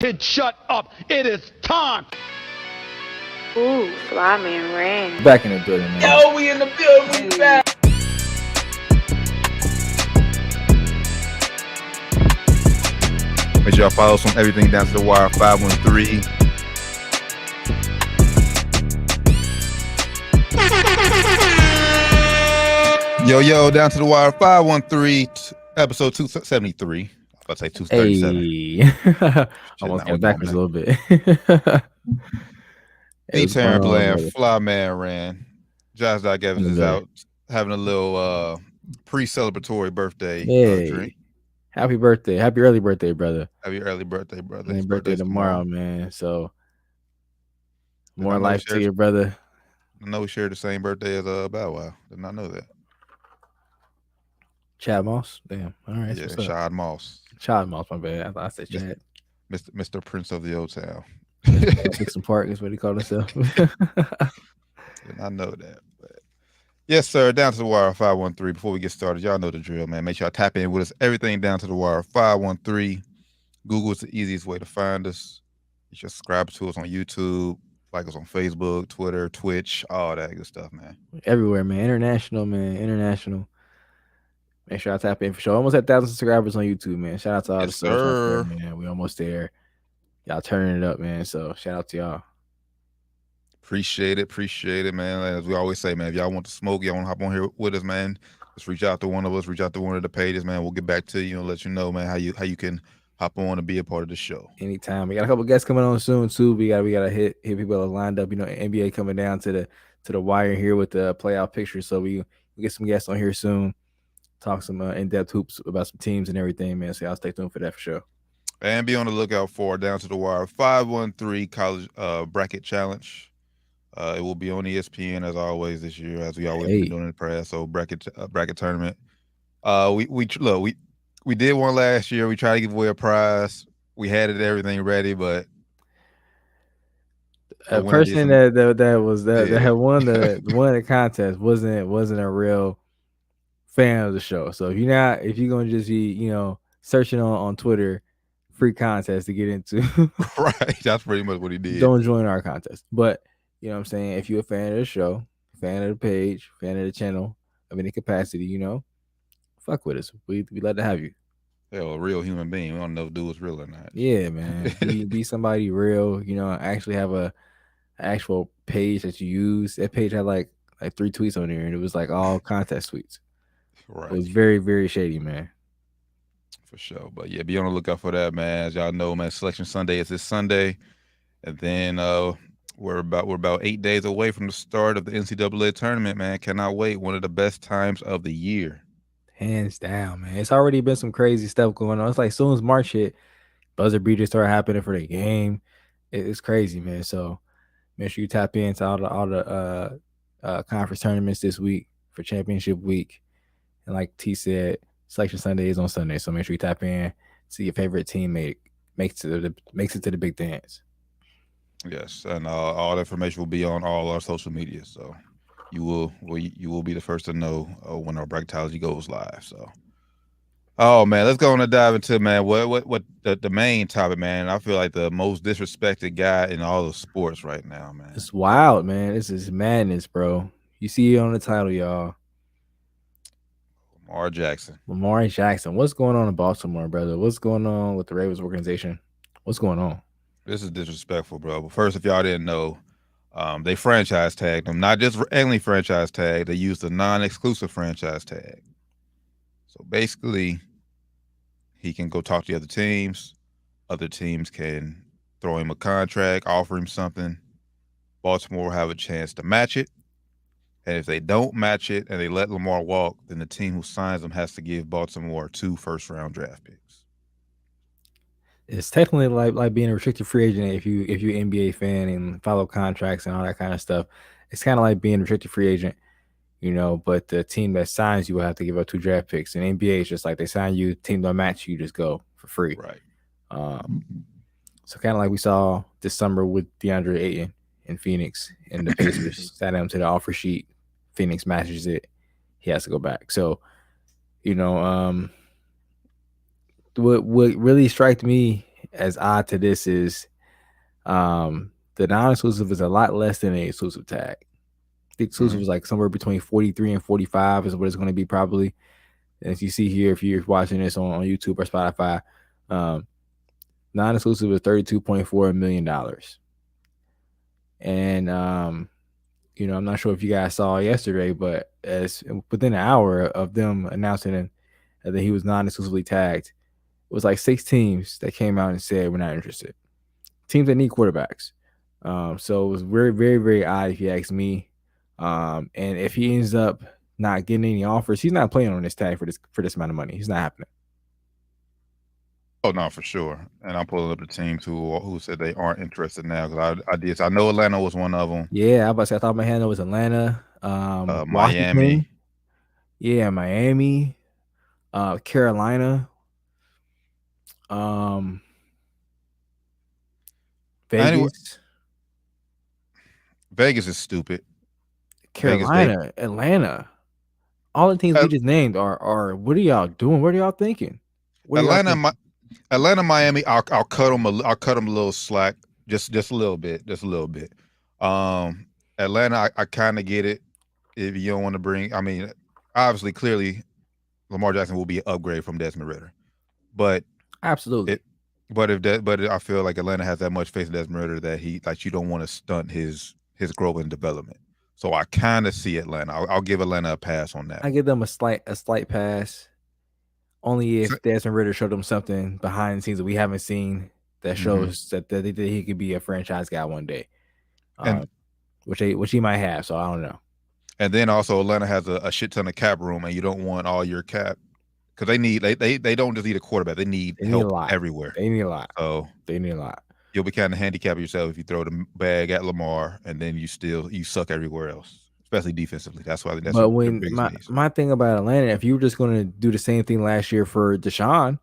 Kid, shut up. It is time. Ooh, fly man ran. Back in the building, man. Yo, we in the building. We back. Make sure y'all follow us on everything down to the wire 513. Yo, down to the wire 513, episode 273. I was about to say 237. Hey. Almost got backwards a little bit. Taryn Bland, Fly Man ran. Josh Doc Evans is out having a little pre-celebratory birthday drink. Happy birthday. Happy early birthday, brother. Happy early birthday, brother. His birthday tomorrow, man. So more life to your brother. I know we shared the same birthday as Bow Wow. Did not know that. Chad Moss. Damn. All right. Yeah, Chad Moss. Chad Moss, my bad. I thought I said Chad. Mr. Prince of the Old Town. Dixon Park is what he called himself. Did not know that. But yes, sir. Down to the wire 513. Before we get started, y'all know the drill, man. Make sure y'all tap in with us. Everything down to the wire 513. Google is the easiest way to find us. You should subscribe to us on YouTube, like us on Facebook, Twitter, Twitch, all that good stuff, man. Everywhere, man. International, man. International. Make sure I tap in for sure. Almost at 1,000 subscribers on YouTube, man. Shout out to all the subs out there, man. We almost there. Y'all turning it up, man. So shout out to y'all. Appreciate it, man. As we always say, man, if y'all want to smoke, y'all want to hop on here with us, man, just reach out to one of us, reach out to one of the pages, man. We'll get back to you and let you know, man, how you can hop on and be a part of the show. Anytime. We got a couple guests coming on soon too. We gotta hit people lined up. You know, NBA coming down to the wire here with the playoff picture. So we get some guests on here soon. Talk some in-depth hoops about some teams and everything, man. So y'all stay tuned for that for sure. And be on the lookout for Down to the Wire 513 College Bracket Challenge. It will be on ESPN as always this year, as we always been doing in the past. So bracket tournament. We did one last year. We tried to give away a prize. We had everything ready, but a person that had won the contest wasn't a real fan of the show. So if you're gonna just be searching on Twitter free contest to get into, right, that's pretty much what he did. Don't join our contest. But you know what I'm saying, if you're a fan of the show, fan of the page, fan of the channel of any capacity, fuck with us. We love to have you. Yeah, a real human being. We don't know if dude is real or not. Yeah, man. be somebody real. Actually have a actual page that you use. That page had like 3 tweets on there, and it was like all contest tweets. Right. It was very, very shady, man. For sure. But yeah, be on the lookout for that, man. As y'all know, man, Selection Sunday is this Sunday. And then we're about 8 days away from the start of the NCAA tournament, man. Cannot wait. One of the best times of the year. Hands down, man. It's already been some crazy stuff going on. It's like as soon as March hit, buzzer beaters start happening for the game. It's crazy, man. So make sure you tap into all the conference tournaments this week for championship week. And like T said, Selection Sunday is on Sunday, so make sure you tap in, see your favorite teammate makes it to the big dance. Yes, and all the information will be on all our social media, so you will be the first to know when our bracketology goes live. So, oh man, let's go on and dive into, man, what the main topic, man. I feel like the most disrespected guy in all of sports right now, man. It's wild, man. This is madness, bro. You see it on the title, y'all. Lamar Jackson. What's going on in Baltimore, brother? What's going on with the Ravens organization? What's going on? This is disrespectful, bro. But first, if y'all didn't know, they franchise tagged him. Not just any franchise tag. They used a non-exclusive franchise tag. So basically, he can go talk to the other teams. Other teams can throw him a contract, offer him something. Baltimore will have a chance to match it. And if they don't match it and they let Lamar walk, then the team who signs him has to give Baltimore 2 first-round draft picks. It's technically like being a restricted free agent if you're an NBA fan and follow contracts and all that kind of stuff. It's kind of like being a restricted free agent, but the team that signs you will have to give up 2 draft picks. And NBA is just like they sign you, team don't match you, just go for free. Right. So kind of like we saw this summer with DeAndre Ayton in Phoenix, and the Pacers sat him to the offer sheet. Phoenix matches it, he has to go back. So, what really struck me as odd to this is the non-exclusive is a lot less than the exclusive tag. The exclusive is like somewhere between 43 and 45 is what it's going to be probably. As you see here, if you're watching this on YouTube or Spotify, non-exclusive is $32.4 million. And I'm not sure if you guys saw yesterday, but as within an hour of them announcing that he was non-exclusively tagged, it was like 6 teams that came out and said we're not interested. Teams that need quarterbacks. So it was very, very, very odd if you ask me. And if he ends up not getting any offers, he's not playing on this tag for this amount of money. He's not happening. Oh no, for sure. And I'm pulling up the teams who said they aren't interested now because I know Atlanta was one of them. Yeah, I thought my hand was Atlanta, Miami. Washington, yeah, Miami, Carolina, Vegas. Vegas is stupid. Carolina, Atlanta. All the teams we just named are what are y'all doing? What are y'all thinking? Atlanta, Miami. I'll cut them. I'll cut them a little slack, just a little bit, Atlanta, I kind of get it. If you don't want to bring, I mean, obviously, clearly, Lamar Jackson will be an upgrade from Desmond Ridder, but absolutely. But I feel like Atlanta has that much faith in Desmond Ridder that you don't want to stunt his growth and development. So I kind of see Atlanta. I'll give Atlanta a pass on that. I give them a slight pass. Only if Desmond Ridder showed them something behind the scenes that we haven't seen that shows that he could be a franchise guy one day, which he might have. So I don't know. And then also Atlanta has a shit ton of cap room, and you don't want all your cap because they don't just need a quarterback. They need help everywhere. They need a lot. So they need a lot. You'll be kind of handicapping yourself if you throw the bag at Lamar and then you suck everywhere else. Especially defensively. That's why. But when my thing about Atlanta, if you were just going to do the same thing last year for Deshaun,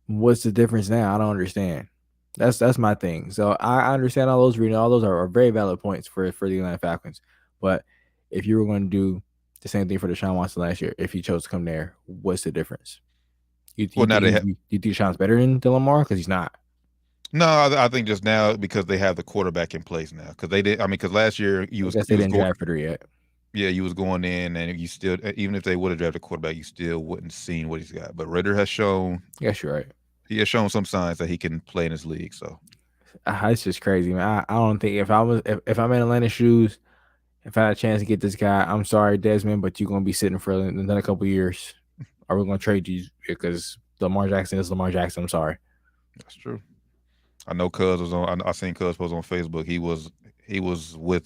what's the difference now? I don't understand. That's my thing. So I understand all those reading. All those are very valid points for the Atlanta Falcons. But if you were going to do the same thing for Deshaun Watson last year, if he chose to come there, what's the difference? You think Deshaun's better than Lamar because he's not? No, I think just now because they have the quarterback in place now. Because they did. I mean, because last year they didn't draft it yet. Yeah, you was going in, and you still, even if they would have drafted a quarterback, you still wouldn't seen what he's got. But Ridder has shown. Yes, you're right. He has shown some signs that he can play in this league. So it's just crazy, man. I don't think if I'm in Atlanta's shoes, if I had a chance to get this guy, I'm sorry, Desmond, but you're gonna be sitting for another couple of years, or we're gonna trade you because Lamar Jackson is Lamar Jackson. I'm sorry. That's true. I know Cuz was on. I seen Cuz post on Facebook. He was with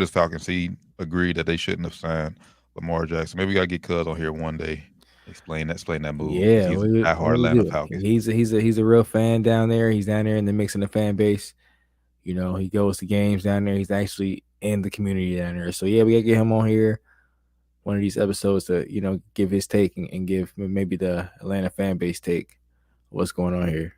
his Falcons. He agreed that they shouldn't have signed Lamar Jackson. Maybe we gotta get Cuz on here one day. Explain that move. Yeah, he's a hard Atlanta Falcons. He's a real fan down there. He's down there in the mix of the fan base. You know, he goes to games down there. He's actually in the community down there. So yeah, we gotta get him on here one of these episodes to give his take and give maybe the Atlanta fan base take what's going on here.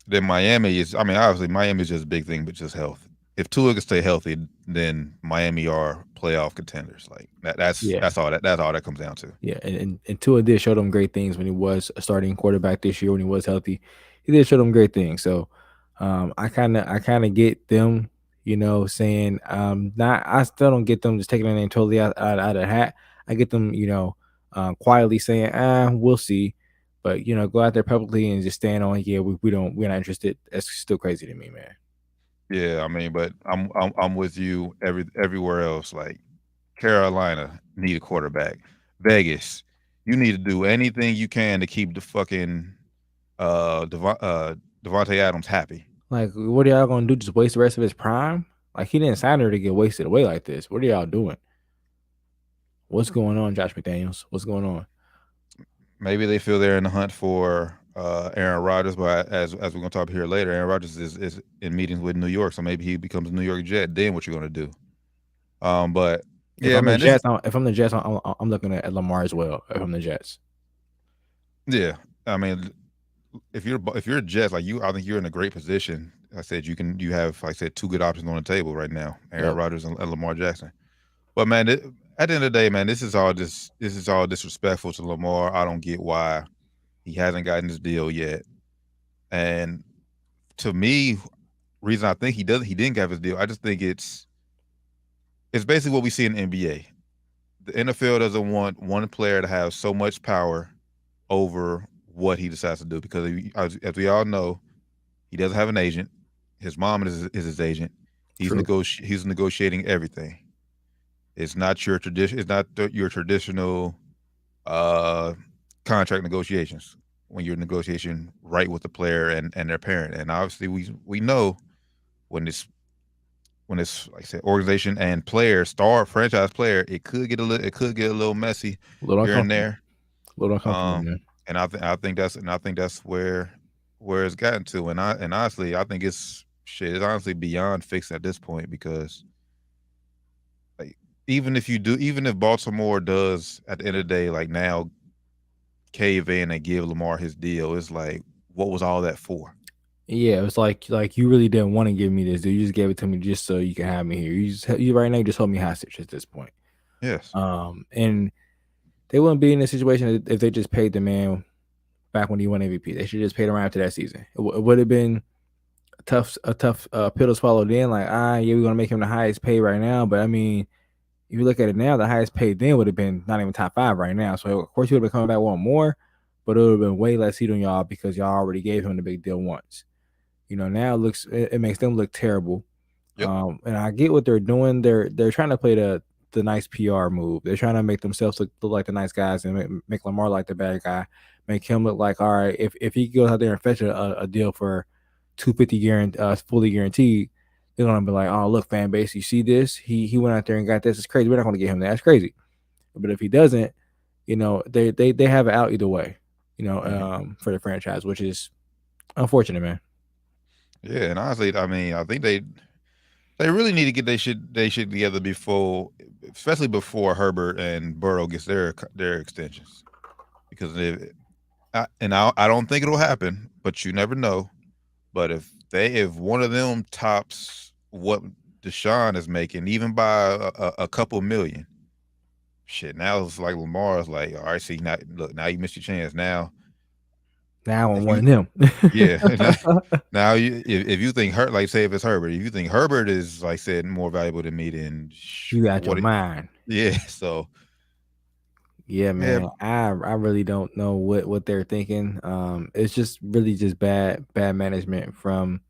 Then Miami is, I mean, obviously Miami is just a big thing, but just health. If Tua can stay healthy, then Miami are playoff contenders. Like that's all that comes down to. Yeah, and Tua did show them great things when he was a starting quarterback this year when he was healthy. He did show them great things. So I kind of get them, saying I still don't get them just taking their name totally out of the hat. I get them, quietly saying, we'll see. But go out there publicly and just stand on, we're not interested. That's still crazy to me, man. Yeah, I mean, but I'm with you everywhere else. Like Carolina need a quarterback. Vegas, you need to do anything you can to keep the fucking Devontae Adams happy. Like, what are y'all gonna do? Just waste the rest of his prime? Like, he didn't sign her to get wasted away like this. What are y'all doing? What's going on, Josh McDaniels? What's going on? Maybe they feel they're in the hunt for Aaron Rodgers, but as we're gonna talk here later, Aaron Rodgers is in meetings with New York, so maybe he becomes a New York Jet. Then what you're gonna do? But yeah, man. If I'm the Jets, I'm looking at Lamar as well. If I'm the Jets, yeah, I mean, if you're a Jets, like I think you're in a great position. I said you have, like I said, two good options on the table right now: Aaron Rodgers and Lamar Jackson. But man, at the end of the day, man, this is all disrespectful to Lamar. I don't get why he hasn't gotten his deal yet. And to me, reason I think he didn't have his deal. I just think it's basically what we see in the NBA. The NFL doesn't want one player to have so much power over what he decides to do because, as we all know, he doesn't have an agent. His mom is his agent. He's he's negotiating everything. It's not your tradition. It's not your traditional contract negotiations when you're negotiating right with the player and their parent. And obviously, we know when this like I said, organization and player, star franchise player, it could get a little messy here and there. A little uncomfortable, man. And I think that's where it's gotten to. And honestly, I think it's honestly beyond fixed at this point because like even if Baltimore does at the end of the day, like now cave in and give Lamar his deal, it's like, what was all that for? Yeah, it was like you really didn't want to give me this, dude. You just gave it to me just so you can have me here. You right now you just hold me hostage at this point. Yes. And they wouldn't be in this situation if they just paid the man back when he won MVP. They should just paid him right after that season. It would have been a tough pill to swallow then. Like, yeah, we're gonna make him the highest paid right now. But I mean, if you look at it now, the highest paid then would have been not even top 5 right now. So of course he would have been coming back one more, but it would have been way less heat on y'all because y'all already gave him the big deal once. Now it makes them look terrible. Yep. And I get what they're doing. They're trying to play the nice PR move. They're trying to make themselves look like the nice guys and make Lamar like the bad guy. Make him look like, all right, if he goes out there and fetch a deal for $250 fully guaranteed, they're gonna be like, oh look, fan base, you see this? He went out there and got this. It's crazy. We're not gonna get him that. That's crazy. But if he doesn't, they have it out either way. For the franchise, which is unfortunate, man. Yeah, and honestly, I mean, I think they really need to get they should together before, especially before Herbert and Burrow gets their extensions, because I don't think it'll happen, but you never know. But if one of them tops what Deshaun is making, even by a couple million, shit, now it's like Lamar's like, all right, see, now you missed your chance. Now I'm one of them. Yeah. Now if you think like say if it's Herbert, if you think Herbert is like said more valuable than me, then you got your mind. Yeah. So yeah, man. I really don't know what they're thinking. It's just really just bad management from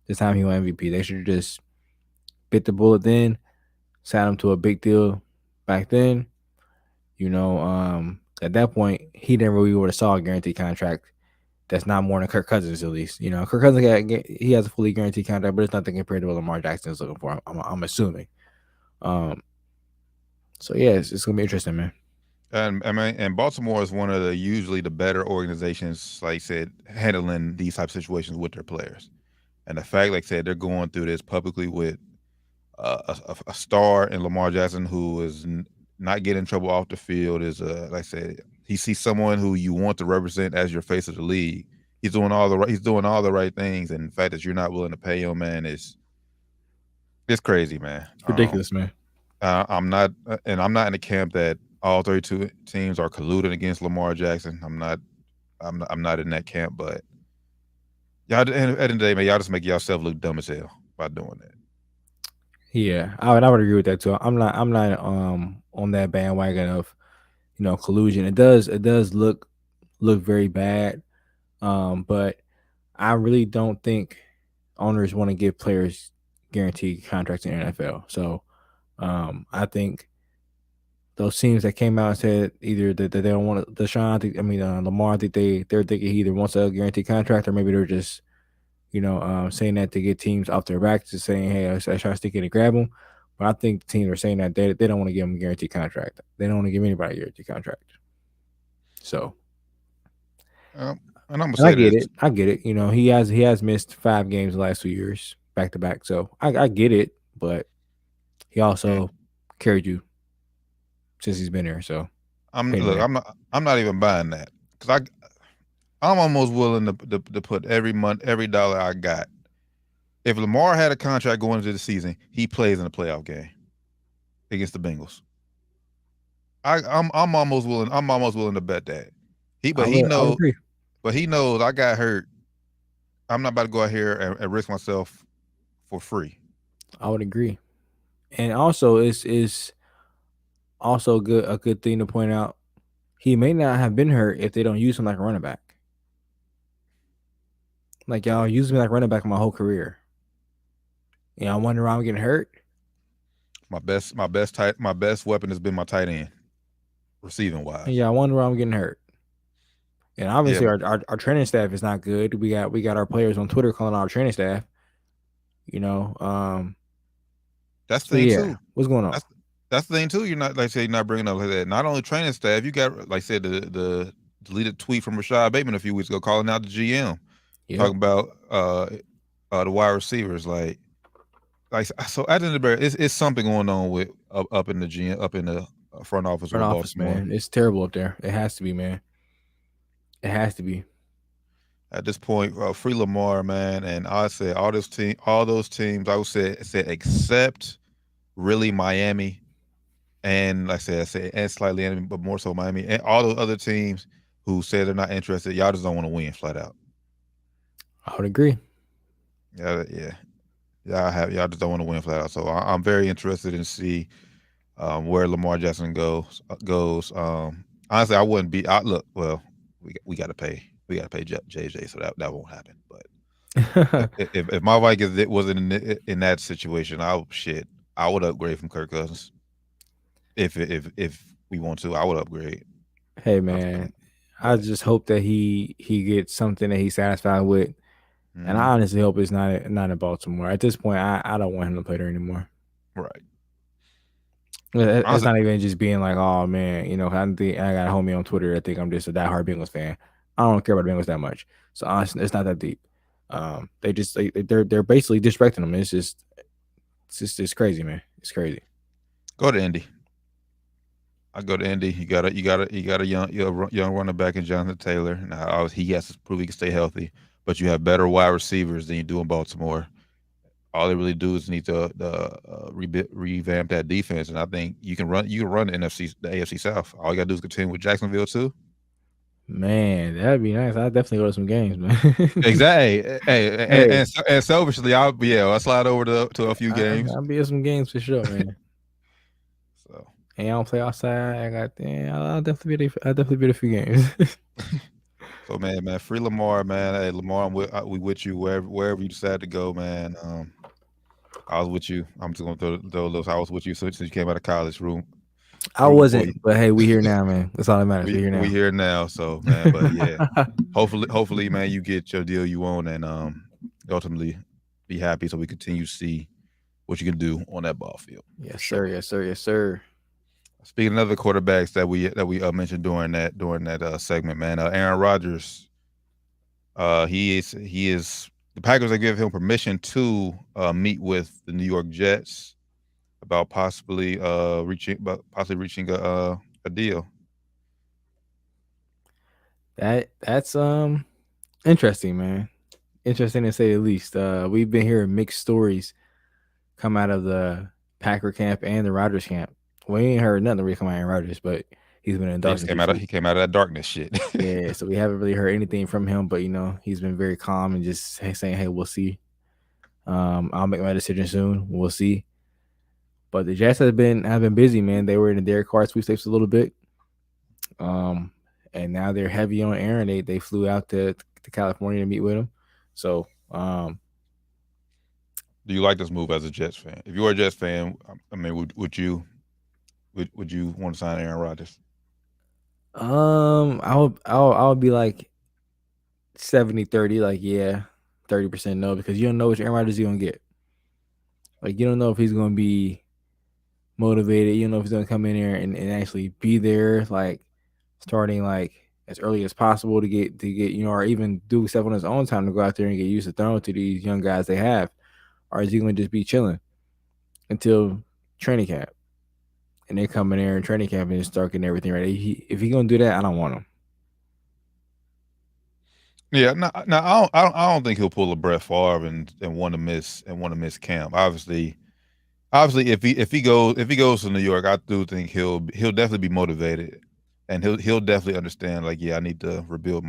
the time he won MVP. They should just bit the bullet then, sign him to a big deal back then. At that point, he never really would have saw a guaranteed contract. That's not more than Kirk Cousins, at least. Kirk Cousins he has a fully guaranteed contract, but it's nothing compared to what Lamar Jackson is looking for. I'm assuming. So yeah, it's gonna be interesting, man. And Baltimore is one of usually the better organizations, like I said, handling these type of situations with their players. And the fact, like I said, they're going through this publicly with a star in Lamar Jackson who is not getting in trouble off the field, is like I said, he sees someone who you want to represent as your face of the league. He's doing all the right things, and the fact that you're not willing to pay him, man, it's crazy, man. It's ridiculous, man. I'm not in the camp that all 32 teams are colluding against Lamar Jackson. I'm not in that camp, but y'all at the end of the day, man, y'all just make yourself look dumb as hell by doing that. Yeah, I would agree with that too. I'm not on that bandwagon of collusion. It does look very bad, but I really don't think owners want to give players guaranteed contracts in the NFL. So I think those teams that came out and said either that they don't want Deshaun, Lamar, I think they're thinking he either wants a guaranteed contract or maybe they're just saying that to get teams off their backs, just saying, hey, I try to stick in and grab them. But I think the teams are saying that they don't want to give him a guaranteed contract. They don't want to give anybody a guaranteed contract. So, and I'm gonna say I get it. He has missed 5 games the last 2 years back to back. So I get it, but he also carried you since he's been here. So I'm not even buying that because I'm almost willing to put every month, every dollar I got. If Lamar had a contract going into the season, he plays in a playoff game against the Bengals. I'm almost willing to bet that. He knows I got hurt I'm not about to go out here and risk myself for free. I would agree. And also, it's also a good thing to point out. He may not have been hurt if they don't use him like a running back. Like y'all used me like running back my whole career. I wonder why I'm getting hurt. My best weapon has been my tight end, receiving wise. I wonder why I'm getting hurt. And obviously, our training staff is not good. We got our players on Twitter calling our training staff. That's the thing too. What's going on? That's the thing too. You're not you're not bringing up like that. Not only training staff, you got like I said the deleted tweet from Rashad Bateman a few weeks ago calling out the GM, talking about the wide receivers. Like so at the end of the day, it's something going on with up in the GM, up in the front office. Man. It's terrible up there. It has to be, man. It has to be. At this point, free Lamar, man, and I say all those teams, I would say except really Miami, and like I say and slightly Miami, but more so Miami, and all those other teams who say they're not interested. Y'all just don't want to win flat out. I would agree. Yeah. Y'all just don't want to win flat out. So I'm very interested in see where Lamar Jackson goes. Honestly, I wouldn't be. Look, well, we got to pay. We got to pay JJ, so that won't happen. But if my Vikings wasn't in that situation, I would upgrade from Kirk Cousins. If we want to, I would upgrade. Hey man, I just hope that he gets something that he's satisfied with, and I honestly hope it's not in Baltimore. At this point, I don't want him to play there anymore. Right. It's not even just being like, oh man, I got a homie on Twitter. I think I'm just a diehard Bengals fan. I don't care about the Bengals that much. So honestly, it's not that deep. They're basically disrespecting them. It's crazy, man. It's crazy. Go to Indy. I go to Indy. You got a young running back in Jonathan Taylor. Now he has to prove he can stay healthy, but you have better wide receivers than you do in Baltimore. All they really do is need to revamp that defense, and I think you can run the AFC South. All you gotta do is continue with Jacksonville too. Man, that'd be nice. I'd definitely go to some games, man. Exactly. Hey. And selfishly, I'll slide over to a few games. I'll be at some games for sure, man. So, and I don't play outside. I'll definitely be at a few games. So man, free Lamar, man. Hey, Lamar, we with you wherever you decide to go, man. I was with you. I'm just gonna throw those. I was with you since you came out of college room. I wasn't, but hey, we here now, man. That's all that matters. We here now, so man. But yeah, hopefully, man, you get your deal you want, and ultimately be happy, so we continue to see what you can do on that ball field. Yes, sir. Yes, sir. Yes, sir. Speaking of other quarterbacks that we mentioned during that segment, man, Aaron Rodgers, he is the Packers have given him permission to meet with the New York Jets about possibly reaching a deal. That's interesting, man. Interesting to say the least. We've been hearing mixed stories come out of the Packer camp and the Rodgers camp. We ain't heard nothing really come out of Aaron Rodgers, but he's been endorsing. He came out of that darkness shit. Yeah, so we haven't really heard anything from him, but he's been very calm and just saying, "Hey, we'll see. I'll make my decision soon. We'll see." But the Jets have been busy, man. They were in the Derek Carr sweepstakes a little bit, and now they're heavy on Aaron. They flew out to California to meet with him. So, do you like this move as a Jets fan? If you were a Jets fan, I mean, would you want to sign Aaron Rodgers? I would be like 70-30, like yeah, 30% no, because you don't know what Aaron Rodgers is gonna get. Like you don't know if he's gonna be motivated. You don't know if he's gonna come in here and actually be there, like starting like as early as possible to get or even do stuff on his own time to go out there and get used to throwing to these young guys they have, or is he gonna just be chilling until training camp? And they come in there in training camp and just start getting everything ready. If he's gonna do that, I don't want him. Yeah, no, I don't think he'll pull a Brett Favre and want to miss camp. Obviously, if he goes to New York, I do think he'll definitely be motivated, and he'll definitely understand. Like, yeah, I need to rebuild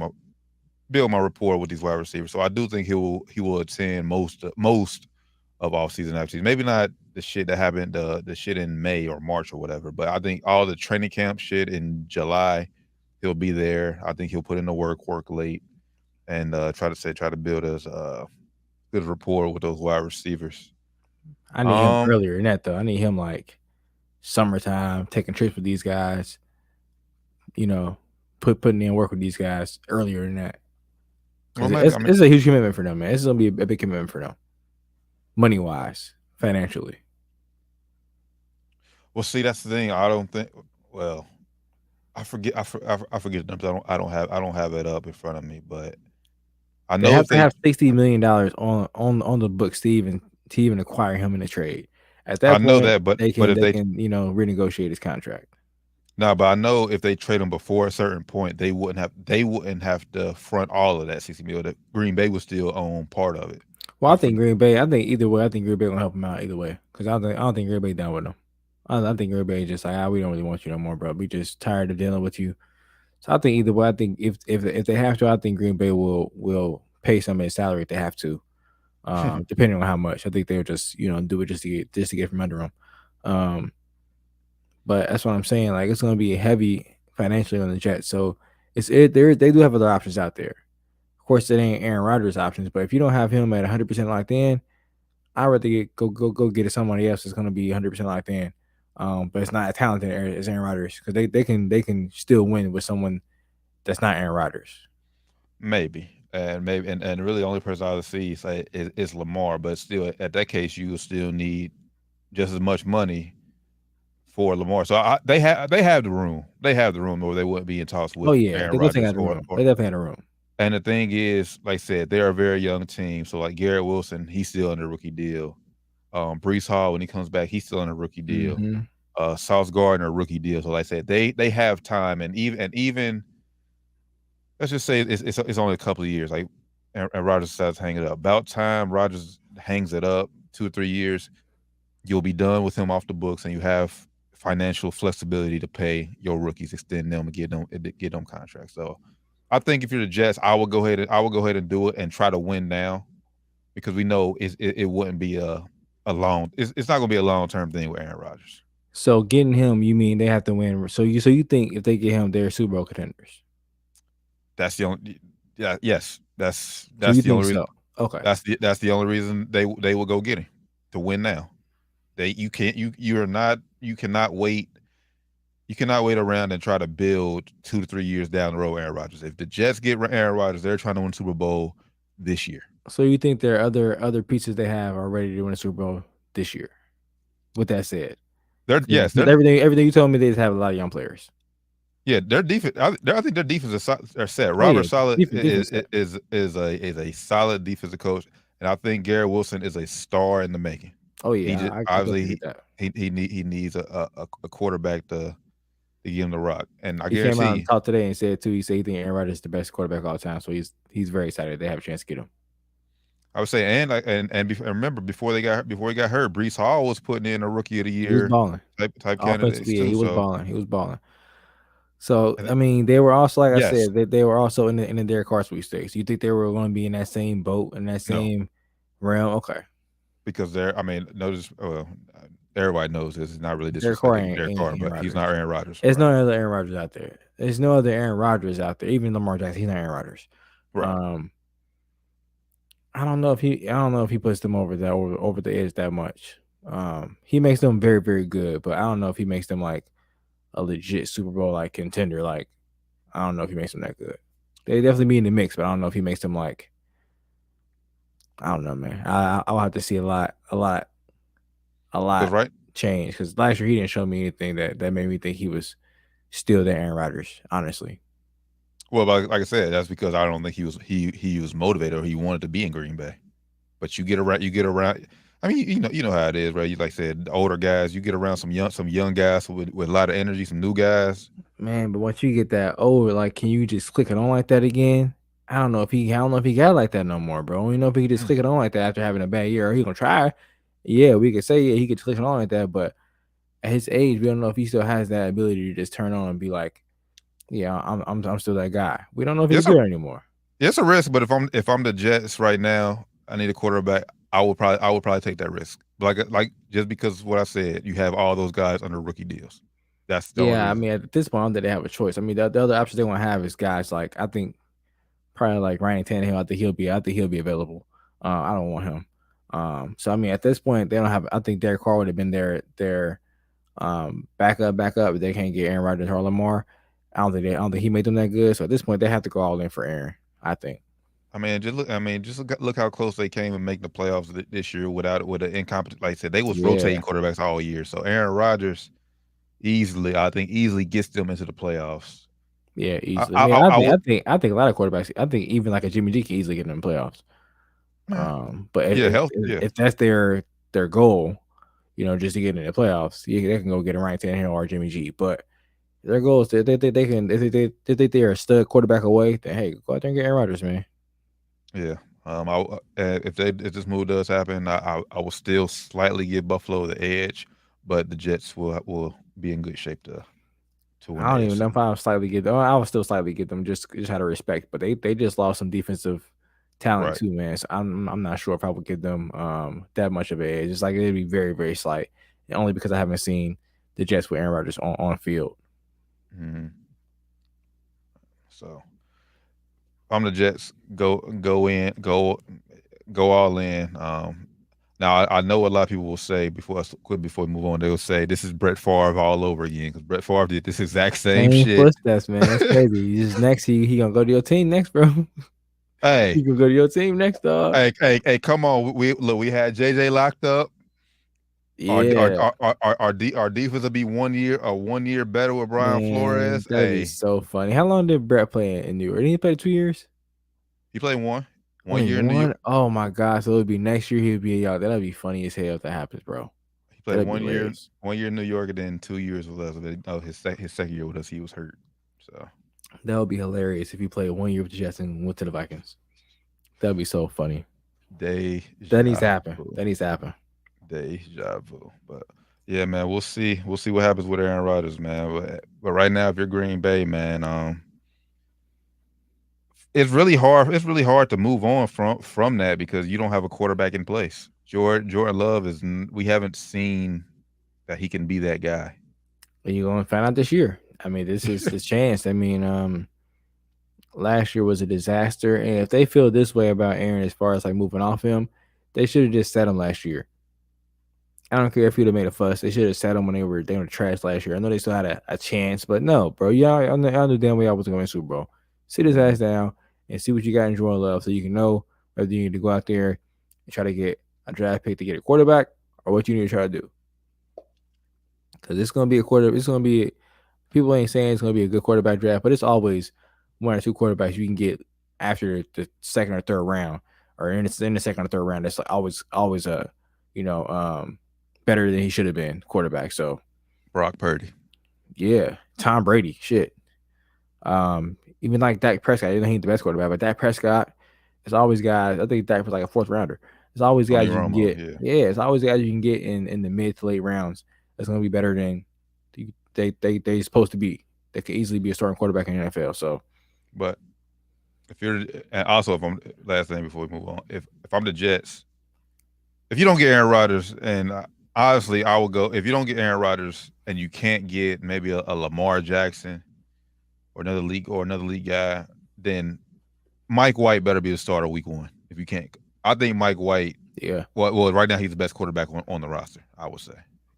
build my rapport with these wide receivers. So I do think he will attend most of off season activities. Maybe not the shit that happened the shit in May or March or whatever, but I think all the training camp shit in July, he'll be there. I think he'll put in the work late, and try to build us good rapport with those wide receivers. I need him earlier than that though. I need him like summertime, taking trips with these guys. You know, putting in work with these guys earlier than that. Well, It's a huge commitment for them, man. It's gonna be a big commitment for them, money wise, financially. Well, see, that's the thing. I don't think. Well, I forget the numbers. I don't have it up in front of me, but I know They have to have $60 million on the books to even acquire him in a trade. At that point, I know that, but they if they can renegotiate his contract. No, but I know if they trade him before a certain point, they wouldn't have to front all of that $60 million. That Green Bay would still own part of it. Well, I think Green Bay. I think either way. I think Green Bay will help him out either way because I don't think Green Bay down with him. I think Green Bay just like we don't really want you no more, bro. We just tired of dealing with you. So I think either way. I think if they have to, I think Green Bay will pay some of his salary if they have to, depending on how much. I think they'll just do it just to get from under him. But that's what I'm saying. Like it's going to be heavy financially on the Jets. So they do have other options out there. Of course, it ain't Aaron Rodgers options, but if you don't have him at 100% locked in, I'd rather go get somebody else that's going to be 100% locked in. But it's not as talented as Aaron Rodgers because they can still win with someone that's not Aaron Rodgers. Maybe and really the only person I would see is Lamar, but still at that case you will still need just as much money for Lamar. So they have the room. They have the room, or they wouldn't be in talks with Aaron Rodgers. They definitely have the room. And the thing is, like I said, they're a very young team. So like Garrett Wilson, he's still under a rookie deal. Breece Hall, when he comes back, he's still under a rookie deal. Mm-hmm. Sauce Gardner, rookie deal. So like I said, they have time, and even let's just say it's only a couple of years. Like and Rodgers decides to hang it up. About time Rodgers hangs it up, 2 or 3 years, you'll be done with him off the books, and you have financial flexibility to pay your rookies, extend them, and get them contracts. So I think if you're the Jets, I will go ahead and do it and try to win now, because we know it wouldn't be a long. It's not going to be a long-term thing with Aaron Rodgers. So getting him, you mean they have to win? So you think if they get him, they're Super Bowl contenders? That's the only. Yeah. Yes. That's the only reason. So. Okay. That's the only reason they will go get him, to win now. You cannot wait. You cannot wait around and try to build 2 to 3 years down the road Aaron Rodgers. If the Jets get Aaron Rodgers, they're trying to win Super Bowl this year. So you think there are other pieces they have are ready to win a Super Bowl this year? With that said, everything you told me, they just have a lot of young players. Yeah, their defense. I think their defense are set. Robert Saleh is a solid defensive coach, and I think Garrett Wilson is a star in the making. Oh yeah, he needs a quarterback to give him the rock. And I guarantee came out and talked today and said too. He said he thinks Aaron Rodgers is the best quarterback of all time. So he's very excited they have a chance to get him. I would say, and remember before he got hurt, Breece Hall was putting in a rookie of the year. He was balling. Type candidates too. He was balling. So I mean, they were also, like I said, they were also in the Derek Carr sweepstakes. You think they were going to be in that same boat, in that same realm? Okay. Because everybody knows this is not really disrespecting Derek Carr, but he's not Aaron Rodgers. There's no other Aaron Rodgers out there. There's no other Aaron Rodgers out there. Even Lamar Jackson, he's not Aaron Rodgers. Right. I don't know if he puts them over the edge that much. He makes them very, very good, but I don't know if he makes them like a legit Super Bowl like contender. Like, I don't know if he makes them that good. They definitely be in the mix, but I don't know if he makes them like. I don't know, man. I'll have to see a lot right? change, because last year he didn't show me anything that made me think he was still the Aaron Rodgers, honestly. Well, like I said, that's because I don't think he was motivated or he wanted to be in Green Bay. But you get around. I mean, you know how it is, right? You, like I said, older guys. You get around some young guys with a lot of energy, some new guys. Man, but once you get that older, like, can you just click it on like that again? I don't know if he got like that no more, bro. You know, if he just click it on like that after having a bad year, or he gonna try. Yeah, we could say he could click it on like that, but at his age, we don't know if he still has that ability to just turn on and be like, yeah, I'm still that guy. We don't know if he's there anymore. It's a risk, but if I'm the Jets right now, I need a quarterback. I would probably take that risk. Like just because what I said, you have all those guys under rookie deals. That's the only Yeah, I reason. mean, at this point, I don't think they have a choice. I mean, the other options they want to have is guys like I think probably like Ryan Tannehill. I think he'll be available. I don't want him. So I mean, at this point, they don't have. I think Derek Carr would have been their backup. If they can't get Aaron Rodgers or Lamar. I don't think he made them that good. So at this point, they have to go all in for Aaron. I think. I mean, just look how close they came and making the playoffs this year with an incompetent. Like I said, they was rotating quarterbacks all year. So Aaron Rodgers easily gets them into the playoffs. Yeah, easily. I think a lot of quarterbacks. I think even like a Jimmy G can easily get them in the playoffs. But if that's their goal, just to get in the playoffs, they can go get a Ryan Tannehill or Jimmy G. But their goal is they can if they they're a stud quarterback away, then hey, go out there and get Aaron Rodgers, man. Yeah. If this move does happen, I will still slightly give Buffalo the edge, but the Jets will be in good shape to win. I don't even know if I would slightly get them. I would still slightly get them just out of respect, but they just lost some defensive talent too, man. So I'm not sure if I would give them that much of an edge. It's like it'd be very, very slight, and only because I haven't seen the Jets with Aaron Rodgers on field. Mm-hmm. So I'm the Jets. Go all in. Now I know a lot of people will say before we move on, they will say this is Brett Favre all over again because Brett Favre did this exact same shit. Footsteps, man. That's crazy. He's next. He gonna go to your team next, bro. Hey, he gonna go to your team next, dog. Hey, come on. We had JJ locked up. Yeah, our defense will be 1 year better with Brian Flores. That'd be so funny. How long did Brett play in New York? Didn't he play 2 years? He played one year in New York. Oh my gosh! So it would be next year. He'd be out. That'd be funny as hell if that happens, bro. He played 1 year, 1 year in New York, and then 2 years with us. His second year with us, he was hurt. So that would be hilarious if he played 1 year with the Jets and went to the Vikings. That'd be so funny. That needs to happen. Deja vu. But yeah, man, we'll see what happens with Aaron Rodgers, man. But right now, if you're Green Bay, man, it's really hard to move on from that because you don't have a quarterback in place. Jordan Love we haven't seen that he can be that guy. And you're going to find out this year. I mean, this is the chance. I mean, last year was a disaster, and if they feel this way about Aaron as far as like moving off him, they should have just set him last year. I don't care if he'd have made a fuss. They should have set him when they were trash last year. I know they still had a chance, but no, bro. I knew damn well I was going to Super Bowl. Sit his ass down and see what you got in Jordan Love so you can know whether you need to go out there and try to get a draft pick to get a quarterback or what you need to try to do. Because it's going to be a quarterback. It's going to be – people ain't saying it's going to be a good quarterback draft, but it's always 1 or 2 quarterbacks you can get after the second or third round or in the second or third round. That's like always better than he should have been quarterback. So Brock Purdy. Yeah. Tom Brady. Shit. Even like Dak Prescott, I didn't think he's the best quarterback, but Dak Prescott, it's always guys. I think Dak was like a 4th rounder. It's always guys you can get. Yeah, it's always guys you can get in the mid to late rounds. That's going to be better than they supposed to be. They could easily be a starting quarterback in the NFL. So, but if I'm last thing before we move on, if I'm the Jets, if you don't get Aaron Rodgers, and honestly, I would go if you don't get Aaron Rodgers and you can't get maybe a Lamar Jackson or another league guy, then Mike White better be the starter week 1. If you can't, I think Mike White. Yeah. Well, right now he's the best quarterback on the roster. I would say.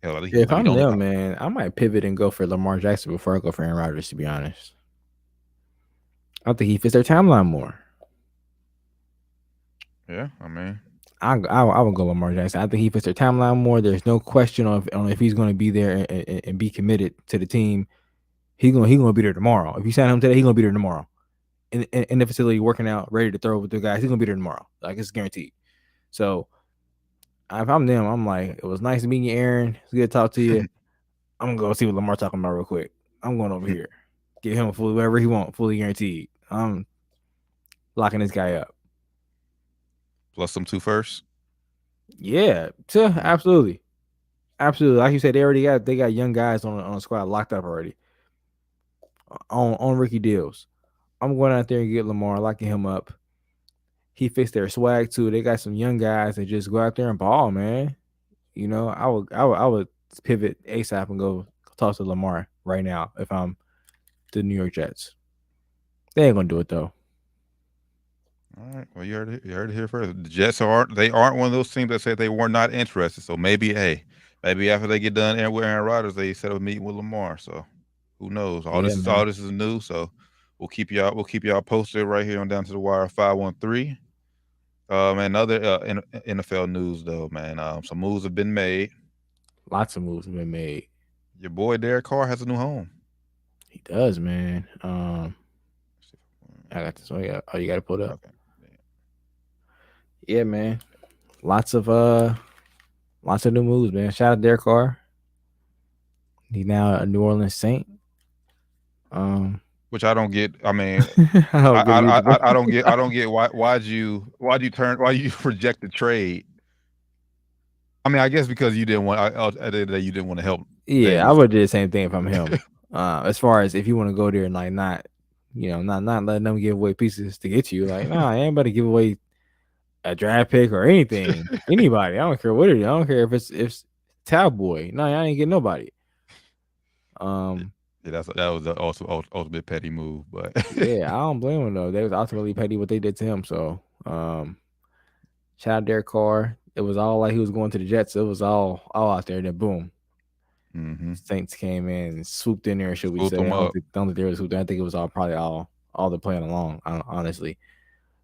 If I'm them, man, I might pivot and go for Lamar Jackson before I go for Aaron Rodgers. To be honest, I think he fits their timeline more. Yeah, I mean, I would go Lamar Jackson. I think he fits their timeline more. There's no question on if he's going to be there and be committed to the team. He's gonna be there tomorrow. If you sign him today, he's gonna be there tomorrow. In the facility, working out, ready to throw with the guys. He's gonna be there tomorrow. Like it's guaranteed. So if I'm them, I'm like, it was nice meeting you, Aaron. It's good to talk to you. I'm gonna go see what Lamar talking about real quick. I'm going over here. Give him whatever he wants, fully guaranteed. I'm locking this guy up. Plus some 2 firsts. Yeah, absolutely. Like you said, they got young guys on the squad locked up already on rookie deals. I'm going out there and get Lamar, locking him up. He fixed their swag too. They got some young guys that just go out there and ball, man. You know, I would pivot ASAP and go toss to Lamar right now if I'm the New York Jets. They ain't gonna do it though. All right. Well, you heard it here first. The Jets aren't one of those teams that said they were not interested. So maybe after they get done with Aaron Rodgers, they set up a meeting with Lamar. So who knows? All this is new. So we'll keep y'all posted right here on Down to the Wire 513. And other NFL news though, man. Some moves have been made. Lots of moves have been made. Your boy Derek Carr has a new home. He does, man. I got this. Oh yeah. Oh, you got to pull it up. Okay. Yeah, man. Lots of new moves, man. Shout out Derek Carr. He's now a New Orleans Saint. Which I don't get. I mean, I don't get why'd you reject the trade? I mean, I guess because you didn't want. At the end of the day, you didn't want to help. Yeah, I would do the same thing if I'm him. As far as if you want to go there and like not letting them give away pieces to get you. Like, nah, I ain't about to give away a draft pick or anything. Anybody. I don't care what it is. I don't care if it's Cowboy. No, I ain't getting nobody. Yeah, that was also ultimate petty move, but yeah, I don't blame them though. They was ultimately petty what they did to him. So shout out Derek Carr. It was all like he was going to the Jets. It was all out there. Then boom. Mm-hmm. Saints came in and swooped in there, should we say. I don't think they were swooped in. I think it was probably all the playing along, honestly.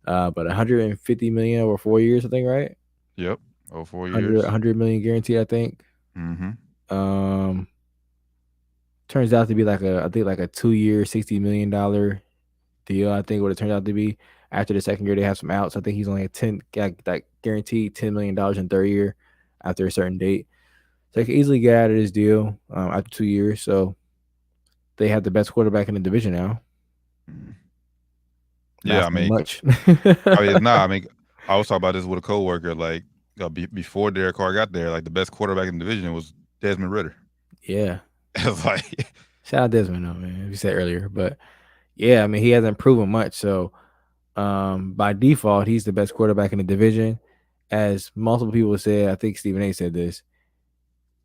But $150 million over 4 years, I think, right? Yep. Over 4 years. $100 million guaranteed, I think. Mm-hmm. Turns out to be like a 2-year, $60 million deal. I think what it turned out to be. After the second year, they have some outs. I think he's only guaranteed $10 million in third year after a certain date. So they can easily get out of this deal after 2 years. So they have the best quarterback in the division now. Yeah, I mean, much. I mean, I was talking about this with a coworker. Like before Derek Carr got there, like the best quarterback in the division was Desmond Ridder. Yeah, it's like shout out Desmond, though, man. You said earlier, but yeah, I mean, he hasn't proven much. So by default, he's the best quarterback in the division. As multiple people said, I think Stephen A. said this.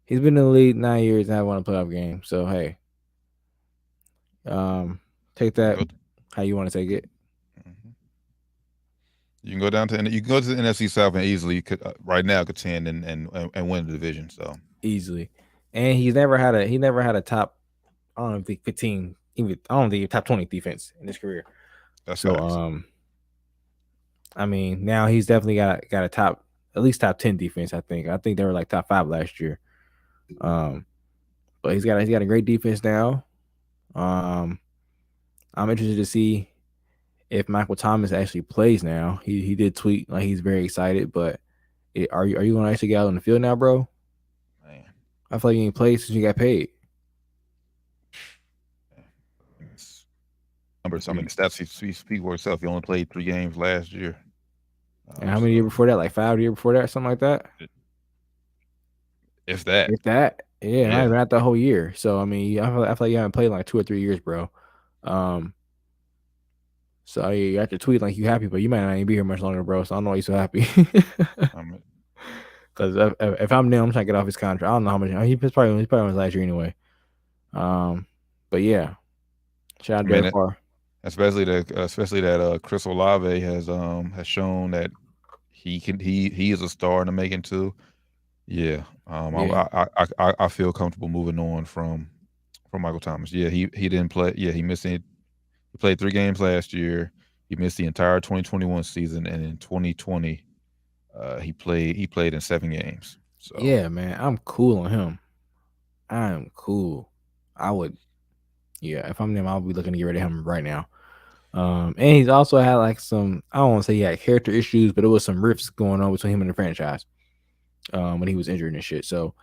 He's been in the league 9 years and haven't won a playoff game. So hey, take that how you want to take it. You can go to the NFC South and easily right now contend and win the division. So easily, and he's never had a top. I don't think 15. Even I don't think top 20 defense in his career. That's so. Nice. I mean, now he's definitely got a at least top 10 defense. I think they were like top 5 last year. But he's got a great defense now. I'm interested to see if Michael Thomas actually plays now. He did tweet like he's very excited, but are you going to actually get out on the field now, bro? Man, I feel like you ain't played since you got paid. Numbers. I mean, the stats speak for itself. He only played 3 games last year. And how many years before that? Like 5 years before that, something like that. If that. Yeah. Not even at the whole year. So I mean, I feel like you haven't played in like 2 or 3 years, bro. So you have to tweet like you happy, but you might not even be here much longer, bro. So I don't know why you're so happy. Because if I'm new, I'm trying to get off his contract. I don't know how much. He's probably on his last year anyway. But yeah, shout out Derek Carr. Especially that Chris Olave has shown that he is a star in the making too. Yeah. I feel comfortable moving on from Michael Thomas. Yeah, he didn't play. Yeah, he missed it. He played 3 games last year. He missed the entire 2021 season, and in 2020, he played in 7 games. So yeah, man, I'm cool on him. I am cool. I would, yeah, if I'm them, I'll be looking to get rid of him right now. And he's also had like some, I don't want to say he had character issues, but it was some rifts going on between him and the franchise when he was injured and shit. So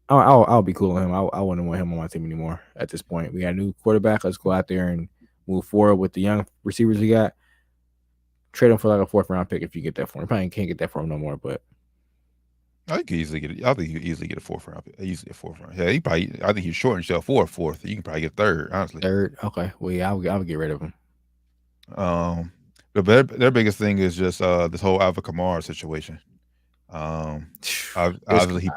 I'll be cool on him. I wouldn't want him on my team anymore at this point. We got a new quarterback. Let's go out there and move forward with the young receivers we got. Trade him for like a 4th round pick if you get that for him. Probably can't get that for him no more, but I think you easily get it. I think you easily get a 4th round pick. Easily a 4th round. Yeah, I think he's short himself for a 4th. You can probably get 3rd, honestly. 3rd, okay. Well, yeah, I would get rid of him. Their biggest thing is just this whole Alpha Kamara situation. Obviously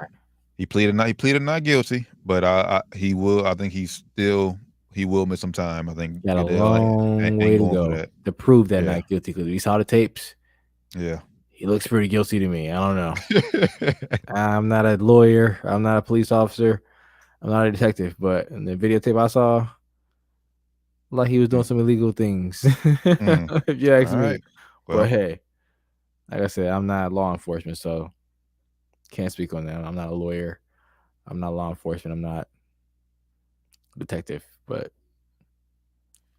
he pleaded not guilty, but he will. I think he will miss some time. I think got a Goodell long way ain't to going for go that. to prove that Yeah. not guilty, because we saw the tapes. Yeah. He looks pretty guilty to me. I don't know. I'm not a lawyer. I'm not a police officer. I'm not a detective. But in the videotape I saw, like he was doing some illegal things. If you ask me. Well, But hey, like I said, I'm not law enforcement, so can't speak on that. I'm not a lawyer. I'm not law enforcement. I'm not a detective. But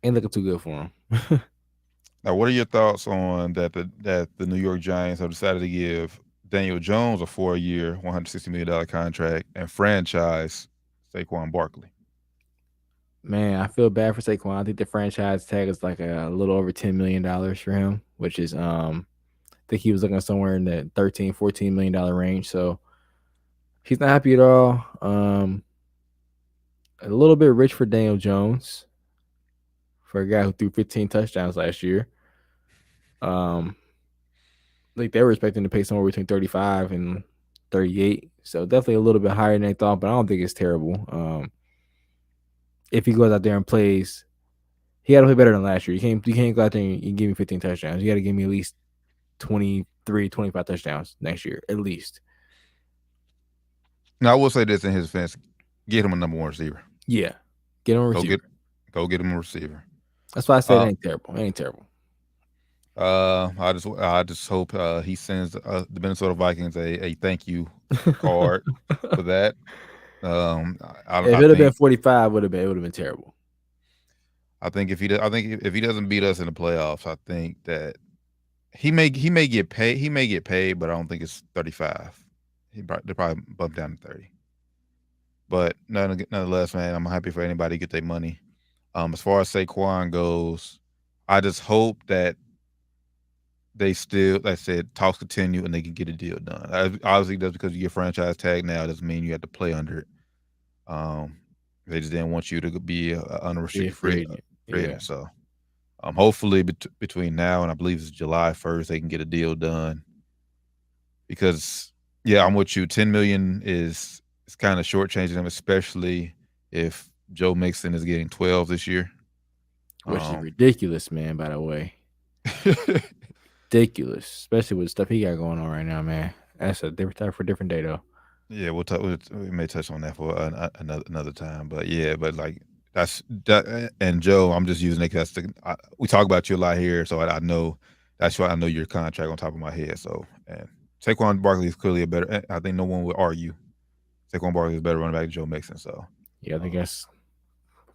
ain't looking too good for him. now, what are your thoughts on that the New York Giants have decided to give Daniel Jones a 4-year, $160 million contract and franchise Saquon Barkley? Man, I feel bad for Saquon. I think the franchise tag is like a little over $10 million for him, which is I think he was looking somewhere in the $13-14 million range. So he's not happy at all. A little bit rich for Daniel Jones, for a guy who threw 15 touchdowns last year. Like they were expecting to pay somewhere between 35 and 38. So definitely a little bit higher than they thought, but I don't think it's terrible. If he goes out there and plays, he got to play better than last year. You can't go out there and give me 15 touchdowns. You got to give me at least 23, 25 touchdowns next year, at least. Now, I will say this in his defense: get him a number one receiver. Yeah, get him a receiver. Go get him a receiver. That's why I said it ain't terrible. It ain't terrible. I just hope he sends the Minnesota Vikings a thank you card for that. If it would have been 45, it would have been terrible. I think if he doesn't beat us in the playoffs, I think that he may get paid. He may get paid, but I don't think it's 35. They probably bump down to 30. But nonetheless, man, I'm happy for anybody to get their money. As far as Saquon goes, I just hope that they still, like I said, talks continue and they can get a deal done. Obviously, just because you get franchise tag now doesn't mean you have to play under it. They just didn't want you to be an unrestricted free agent. So, hopefully between now and I believe it's July 1st, they can get a deal done. Because, yeah, I'm with you. $10 million is kind of shortchanging them, especially if Joe Mixon is getting 12 this year. Which is ridiculous, man, by the way. Ridiculous, especially with the stuff he got going on right now, man. That's a different time for a different day, though. Yeah, we may touch on that for another time, but yeah, but like that. And Joe, I'm just using it because we talk about you a lot here, so I know that's why I know your contract on top of my head. So, and Saquon Barkley is clearly a better. I think no one would argue Saquon Barkley is a better running back than Joe Mixon. So, yeah, I think that's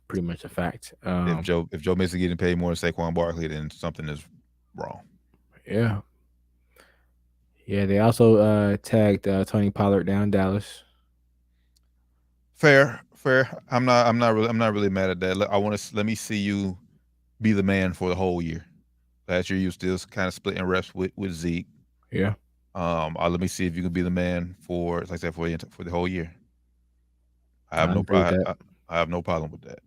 pretty much a fact. If Joe Mixon getting paid more than Saquon Barkley, then something is wrong. Yeah. Yeah, they also tagged Tony Pollard down in Dallas. Fair. I'm not really mad at that. Let me see you be the man for the whole year. Last year you still kind of splitting reps with Zeke. Yeah. Let me see if you can be the man for, like I said, for the whole year. I have no problem with that.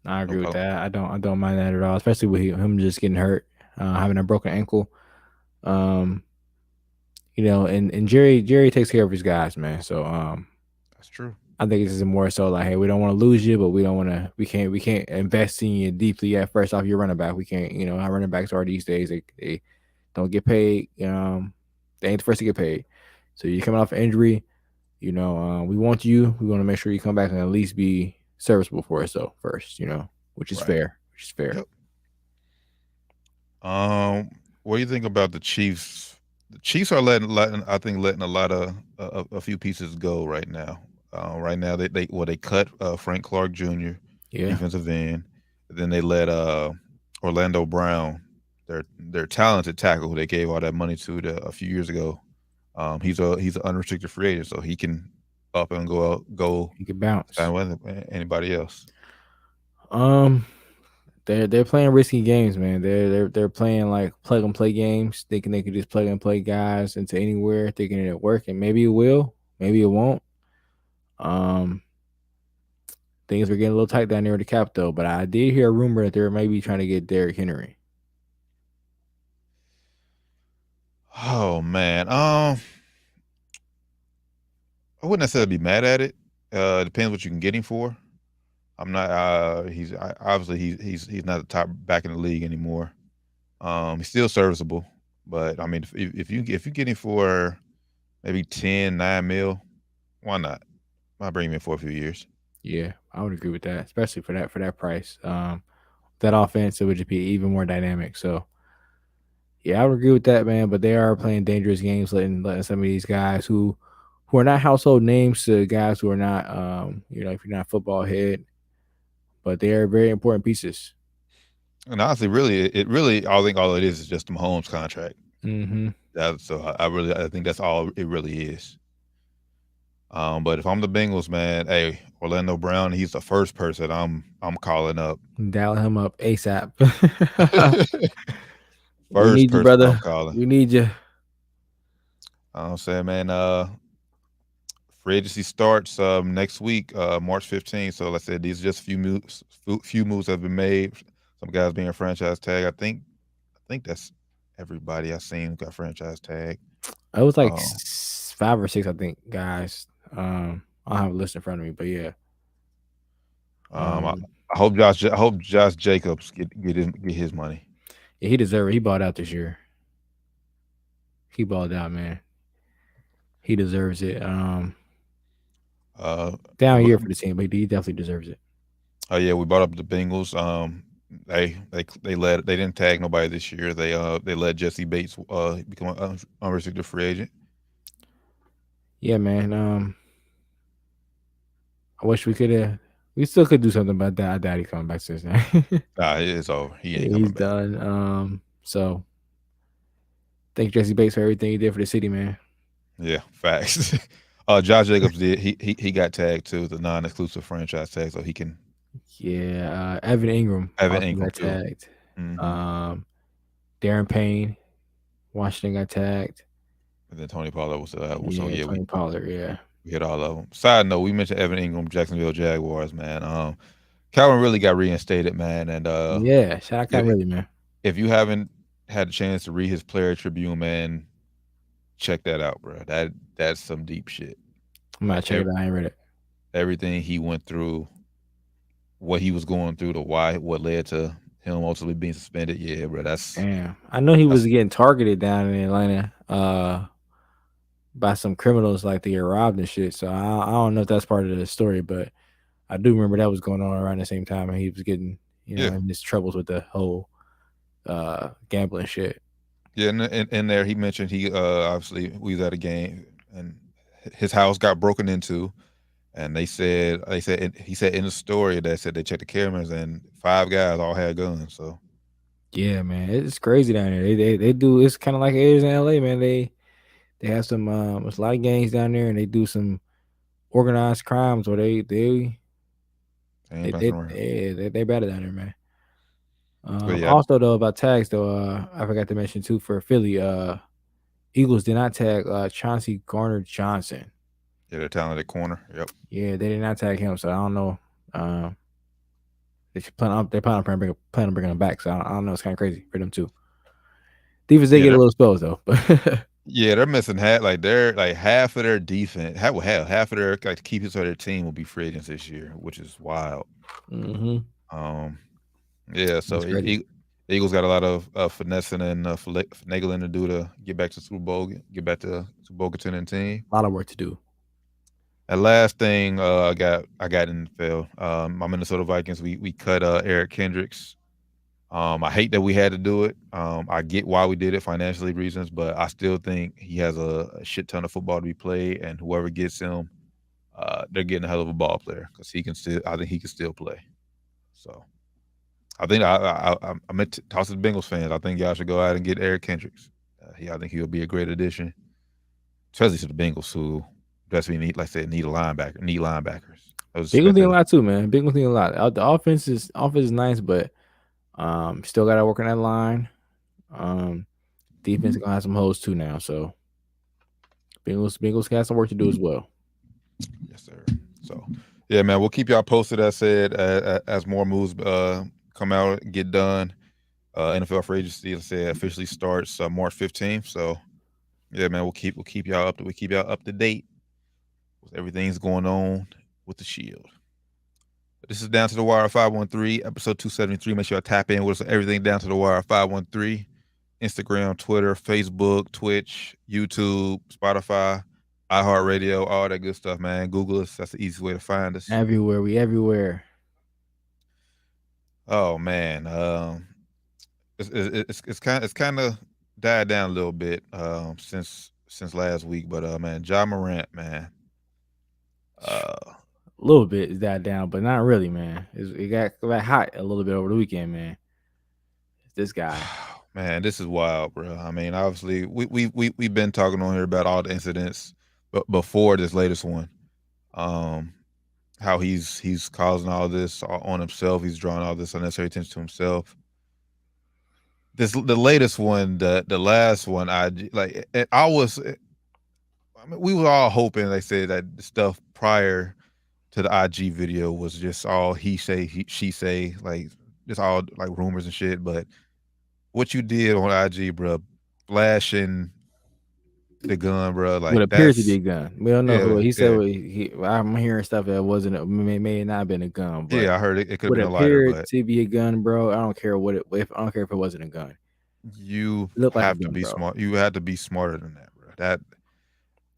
I agree with that. I don't mind that at all, especially with him just getting hurt, having a broken ankle. You know, and Jerry takes care of his guys, man. So that's true. I think this is more so like, hey, we don't want to lose you, but we can't invest in you deeply at first off your running back. We can't, you know, how running backs are these days. They don't get paid. They ain't the first to get paid. So you're coming off an injury, you know, we want you. We want to make sure you come back and at least be serviceable for us though first, you know, which is fair. Yep. What do you think about the Chiefs? The Chiefs are letting a lot of a few pieces go right now. Right now they cut Frank Clark Jr. defensive end. Then they let Orlando Brown, their talented tackle who they gave all that money to a few years ago. He's an unrestricted free agent, so he can up and go. He can bounce. With anybody else. They're playing risky games, man. They're playing like plug and play games, thinking they could just plug and play guys into anywhere, thinking it'll work, and maybe it will, maybe it won't. Things were getting a little tight down there with the cap though, but I did hear a rumor that they're maybe trying to get Derrick Henry. Oh man, I wouldn't necessarily be mad at it. Depends what you can get him for. I'm not. Obviously he's not the top back in the league anymore. He's still serviceable, but I mean, if you get him for maybe 10, 9 mil, why not? I'll bring him in for a few years. Yeah, I would agree with that, especially for that price. That offense, it would just be even more dynamic. So yeah, I would agree with that, man. But they are playing dangerous games, letting some of these guys who are not household names to guys who are not if you're not a football head, but they are very important pieces. And honestly, it really, I think all it is just the Mahomes contract. Mm-hmm. So I think that's all it really is. But if I'm the Bengals, man, hey, Orlando Brown, he's the first person I'm calling up. Dial him up ASAP. We First need you, person brother. I'm calling. We need you. I'm saying, man, free agency starts next week, March 15th. So like I said, these are just few moves have been made. Some guys being franchise tag. I think that's everybody I've seen got franchise tag. It was like 5 or 6, I think, guys. I don't have a list in front of me, but yeah. I hope Josh Jacobs get his money. Yeah, he deserved it. He balled out this year. He balled out, man. He deserves it. Down year for the team, but he definitely deserves it. Oh yeah, we brought up the Bengals. They didn't tag nobody this year. They let Jesse Bates become an unrestricted free agent. Yeah, man. I wish we could have. We still could do something about that. I doubt he's coming back since now. It's over. He ain't coming He's back. done. So thank Jesse Bates for everything he did for the city, man. Yeah, facts. Josh Jacobs did. He got tagged too, the non-exclusive franchise tag, so he can. Yeah, Evan Ingram. Got tagged. Mm-hmm. Darren Payne, Washington got tagged. And then Tony Pollard was Tony Pollard. Yeah, we hit all of them. Side note, we mentioned Evan Ingram, Jacksonville Jaguars, man. Calvin really got reinstated, man, and yeah, shout out Calvin, really, man. If you haven't had a chance to read his Player Tribune, man, check that out, bro. That's some deep shit. I'm gonna check it out. I ain't read it. Everything he went through, what he was going through, what led to him ultimately being suspended. Yeah, bro. Damn. I know he was getting targeted down in Atlanta by some criminals, like they robbed and shit. So I don't know if that's part of the story, but I do remember that was going on around the same time, and he was getting in his troubles with the whole gambling shit. Yeah, and in there he mentioned he obviously we was at a game and his house got broken into, and he said in the story that said they checked the cameras and 5 guys all had guns. So yeah, man, it's crazy down there. They do. It's kind of like it is in LA, man. They have some there's a lot of gangs down there, and they do some organized crimes where they better down there, man. Also though, about tags though, I forgot to mention too, for Philly, Eagles did not tag Chauncey Gardner-Johnson. Yeah, the talented corner. Yep. Yeah, they did not tag him, so I don't know. They plan on bringing him back, so I don't know. It's kind of crazy for them too. Defense did get a little exposed though, but yeah, they're missing half of their defense. Half of their keepers of their team will be free agents this year, which is wild. Mm-hmm. Yeah, so Eagles got a lot of finessing and finagling to do to get back to Super Bowl, get back to Super Bowl contending team. A lot of work to do. And last thing I got in the field, my Minnesota Vikings, we cut Eric Kendricks. I hate that we had to do it. I get why we did it, financially reasons, but I still think he has a shit ton of football to be played, and whoever gets him, they're getting a hell of a ball player because I think he can still play. So I think I meant to toss to the Bengals fans. I think y'all should go out and get Eric Kendricks. I think he'll be a great addition, especially to the Bengals, who desperately need linebackers. Bengals need a lot too, man. Bengals need a lot. The offense is nice, but still got to work on that line. Defense gonna have some holes too now, so Bengals got some work to do as well. Yes, sir. So yeah, man, we'll keep y'all posted. As said, as more moves come out, get done. NFL free agency, as I said, officially starts March 15th. So Yeah, man, we'll keep y'all up to date with everything's going on with the Shield. This is Down to the Wire 513, episode 273. Make sure I tap in with us. Everything Down to the Wire 513. Instagram, Twitter, Facebook, Twitch, YouTube, Spotify, iHeartRadio, all that good stuff, man. Google us. That's the easiest way to find us. Everywhere. We everywhere. Oh man. It's kind of died down a little bit since last week, but man, Ja Morant, man. A little bit is that down, but not really, man. It got hot a little bit over the weekend, man. This guy, man, this is wild, bro. I mean, obviously, we've been talking on here about all the incidents, but before this latest one, how he's causing all this on himself. He's drawing all this unnecessary attention to himself. The latest one, the last one, we were all hoping, they said, that the stuff prior to the IG video was just all he say, she say, like just all like rumors and shit. But what you did on IG, bro, flashing the gun, bro, like what appears to be a gun. We don't know who he said. I'm hearing stuff that may not have been a gun. But yeah, I heard it could have been a lighter. What appeared to be a gun, bro. I don't care I don't care if it wasn't a gun. You have to be smart. You had to be smarter than that, bro. That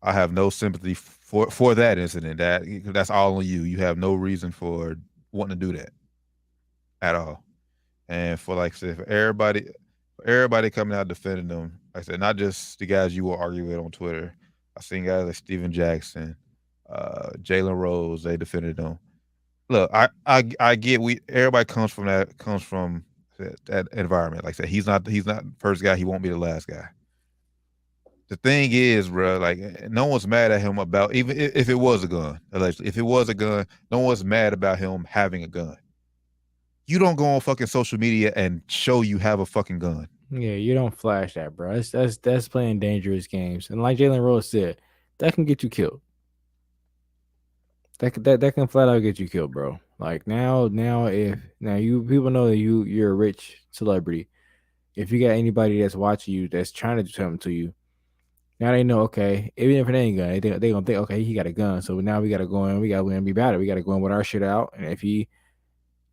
I have no sympathy for that incident. That's all on you. You have no reason for wanting to do that at all. And for, like I said, for everybody coming out defending them, like I said, not just the guys you will argue with on Twitter. I've seen guys like Steven Jackson, Jalen Rose, they defended them. Look, I get everybody comes from that environment. Like I said, he's not the first guy. He won't be the last guy. The thing is, bro, like no one's mad at him about, even if it was a gun, allegedly. If it was a gun, no one's mad about him having a gun. You don't go on fucking social media and show you have a fucking gun. Yeah, you don't flash that, bro. That's playing dangerous games. And like Jalen Rose said, that can get you killed. That can flat out get you killed, bro. Like now you people know that you're a rich celebrity. If you got anybody that's watching you that's trying to do something to you, now they know, okay, even if it ain't a gun, they gonna think, okay, he got a gun. So now we gotta go in, we gotta be bad. We gotta go in with our shit out. And if he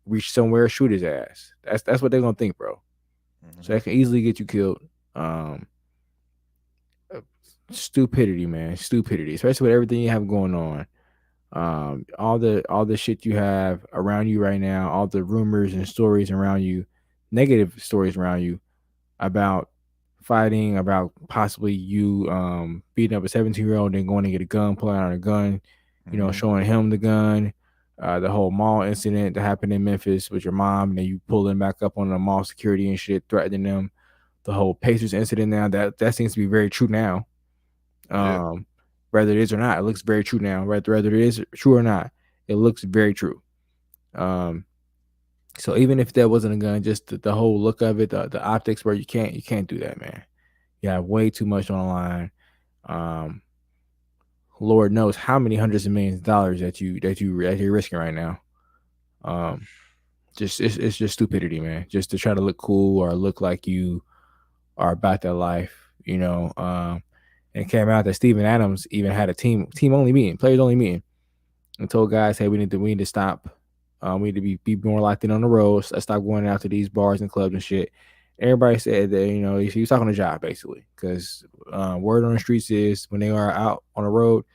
reach somewhere, shoot his ass. That's what they're gonna think, bro. Mm-hmm. So that can easily get you killed. Stupidity, man. Stupidity. Especially with everything you have going on. All the shit you have around you right now, all the rumors and stories around you, negative stories around you about fighting, about possibly you beating up a 17-year-old and going to get a gun, pulling out a gun, showing him the gun. The whole mall incident that happened in Memphis with your mom, and then you pulling back up on the mall security and shit, threatening them. The whole Pacers incident now, that seems to be very true now. Whether it is or not, it looks very true now. Whether it is true or not, it looks very true. So even if that wasn't a gun, just the whole look of it, the optics, where you can't do that, man. You have way too much on the line. Lord knows how many hundreds of millions of dollars that you're risking right now. It's just stupidity, man. Just to try to look cool or look like you are about that life, And it came out that Steven Adams even had a team only meeting, players only meeting, and told guys, hey, we need to stop. We need to be more locked in on the road. Let's stop going out to these bars and clubs and shit. Everybody said that, he was talking to Ja, basically, because word on the streets is when they are out on the road,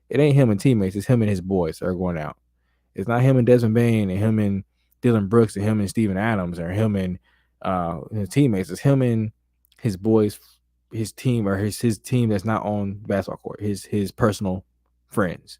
it ain't him and teammates. It's him and his boys that are going out. It's not him and Desmond Bain and him and Dylan Brooks and him and Steven Adams or him and his teammates. It's him and his boys, his team, or his team that's not on the basketball court, his personal friends.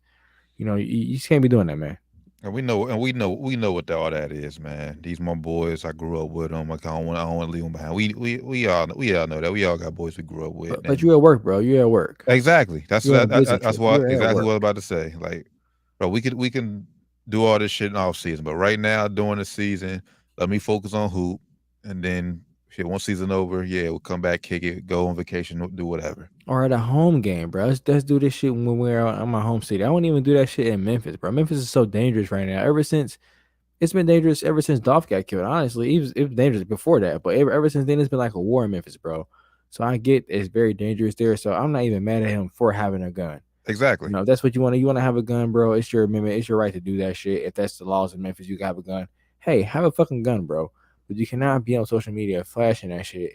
You just can't be doing that, man. And we know what all that is, man. These my boys. I grew up with them. Like I don't want to leave them behind. We all know that. We all got boys we grew up with. But you at work, bro. You at work. Exactly. That's what I was about to say. Like, bro, we can do all this shit in off season, but right now during the season, let me focus on hoop, and then shit, once season over, we'll come back, kick it, go on vacation, do whatever. Or at a home game, bro. Let's do this shit when we're on my home city. I won't even do that shit in Memphis, bro. Memphis is so dangerous right now. It's been dangerous ever since Dolph got killed. Honestly, it was dangerous before that, but ever since then, it's been like a war in Memphis, bro. So I get it's very dangerous there. So I'm not even mad at him for having a gun. Exactly. You know, if that's what you want to have a gun, bro. It's your amendment. It's your right to do that shit. If that's the laws in Memphis, you can have a gun. Hey, have a fucking gun, bro. But you cannot be on social media flashing that shit.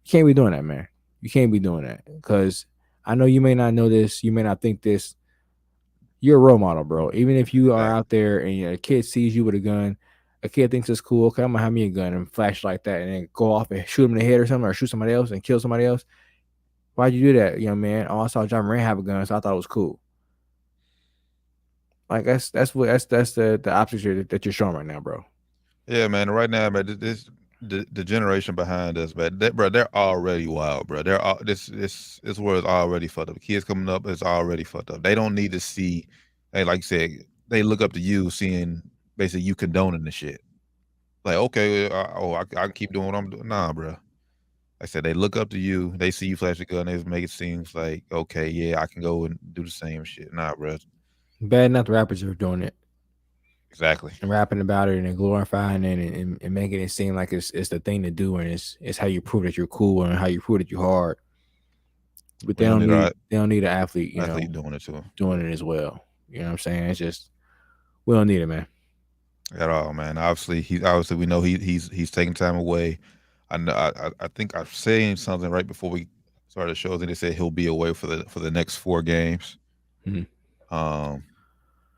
You can't be doing that, man. You can't be doing that. Because I know you may not know this. You may not think this. You're a role model, bro. Even if you are out there and a kid sees you with a gun, a kid thinks it's cool. Okay, I'm gonna have me a gun and flash like that, and then go off and shoot him in the head or something, or shoot somebody else and kill somebody else. Why'd you do that, young man? Oh, I saw John Morant have a gun, so I thought it was cool. Like that's the opposite that you're showing right now, bro. Yeah, man. Right now, man, the generation behind us, man. They're already wild, bro. This world is already fucked up. Kids coming up is already fucked up. They don't need to see. Hey, like you said, they look up to you, seeing basically you condoning the shit. Like, okay, I can keep doing what I'm doing. Nah, bro. I said they look up to you. They see you flash a gun. They make it seem like, okay, yeah, I can go and do the same shit. Nah, bro. Bad enough the rappers are doing it. Exactly. And rapping about it and glorifying it and making it seem like it's the thing to do, and it's how you prove that you're cool and how you prove that you're hard. But they don't need an athlete, you know, doing it as well. You know what I'm saying? It's just we don't need it, man. At all, man. Obviously we know he's taking time away. I think I've seen something right before we started the show. They said he'll be away for the next 4 games. Mm-hmm.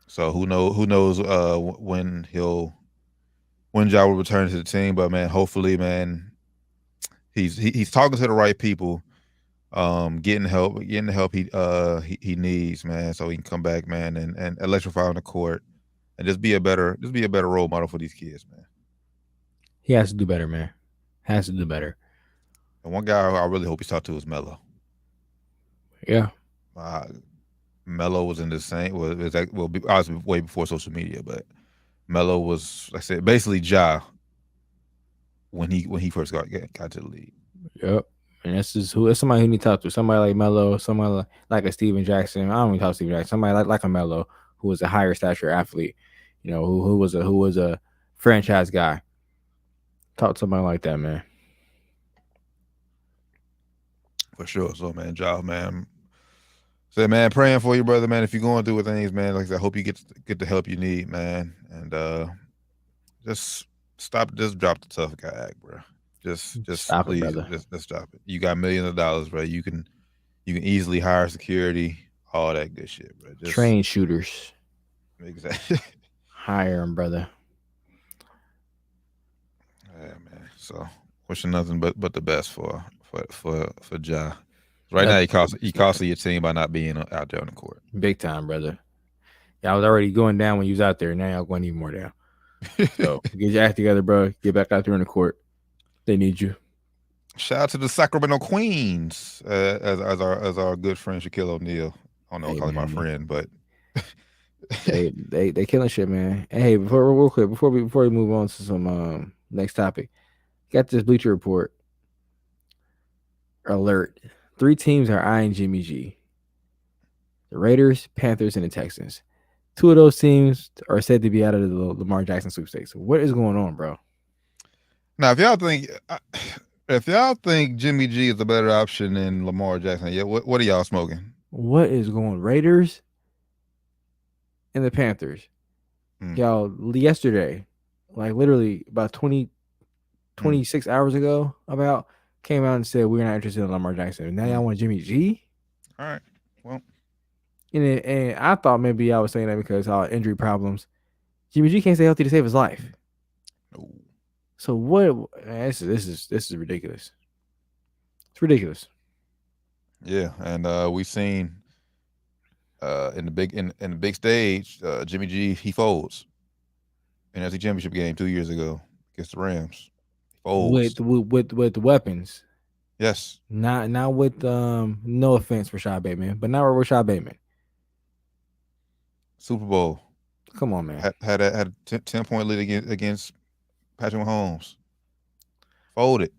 So who knows when Ja will return to the team, but man, hopefully, man, he's talking to the right people, getting the help he needs, man, so he can come back, man, and electrify on the court and just be a better role model for these kids, man. He has to do better, man. Has to do better. And one guy I really hope he's talked to is Melo. Yeah. Melo was in the same. I was way before social media, but Melo was, like I said, basically Ja when he first got to the league. Yep. And that's somebody who need to talk to. Somebody like Melo, somebody like a Steven Jackson. I don't even talk to Steven Jackson. Somebody like a Melo, who was a higher stature athlete, you know, who was a franchise guy. Talk to somebody like that, man. For sure. So, man, Ja, man. So, man, praying for you, brother, man. If you're going through things, man, like I said, I hope you get the help you need, man. And just drop the tough guy act, bro. Just stop please, it, brother. Just stop it. You got millions of dollars, bro. You can easily hire security, all that good shit, bro. Just train shooters. Exactly. Hire them, brother. Yeah, man. So wishing nothing but the best for Ja. Right now, he costing your team by not being out there on the court. Big time, brother. Yeah, I was already going down when you was out there. Now y'all going even more down. So get your act together, bro. Get back out there on the court. They need you. Shout out to the Sacramento Queens, as our good friend Shaquille O'Neal. I don't know, call him my friend, but they killing shit, man. And hey, real quick, before we move on to some next topic, got this Bleacher Report alert. 3 teams are eyeing Jimmy G: the Raiders, Panthers, and the Texans. 2 of those teams are said to be out of the Lamar Jackson sweepstakes. What is going on, bro? Now, if y'all think Jimmy G is a better option than Lamar Jackson, yeah, what are y'all smoking? What is going on? Raiders and the Panthers. Y'all, yesterday, like literally about 26 hours ago, came out and said we're not interested in Lamar Jackson. Now y'all want Jimmy G? All right. Well, and I thought maybe I was saying that because all injury problems. Jimmy G can't stay healthy to save his life. No. So what? This is ridiculous. It's ridiculous. Yeah, and we've seen in the big stage, Jimmy G, he folds in the NFC Championship game 2 years ago against the Rams. He folds with the weapons. Yes. Not with no offense for Rashad Bateman, but not with Rashad Bateman. Super Bowl. Come on, man. Had a 10-point lead against Patrick Mahomes. Folded.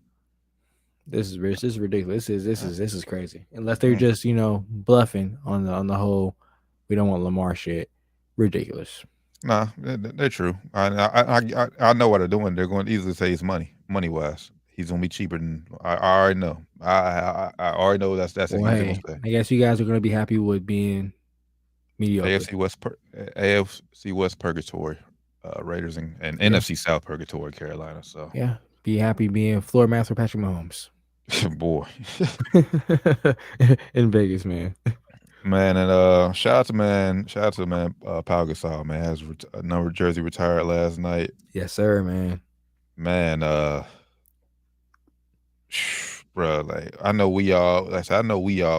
This is ridiculous. This is crazy. Unless they're just bluffing on the whole, we don't want Lamar shit. Ridiculous. Nah, they're true. I know what they're doing. They're going to easily say it's money wise. he's gonna be cheaper than I already know. I already know that's Well, what he's gonna hey, say. I guess you guys are gonna be happy with being mediocre. AFC West purgatory, Raiders and Yeah. NFC South purgatory, Carolina. So Yeah, be happy being floor master Patrick Mahomes boy, in Vegas, man. man, and shout out to Pau Gasol, man, has a number jersey retired last night. Yes, sir, man. Man, bro, like I know we all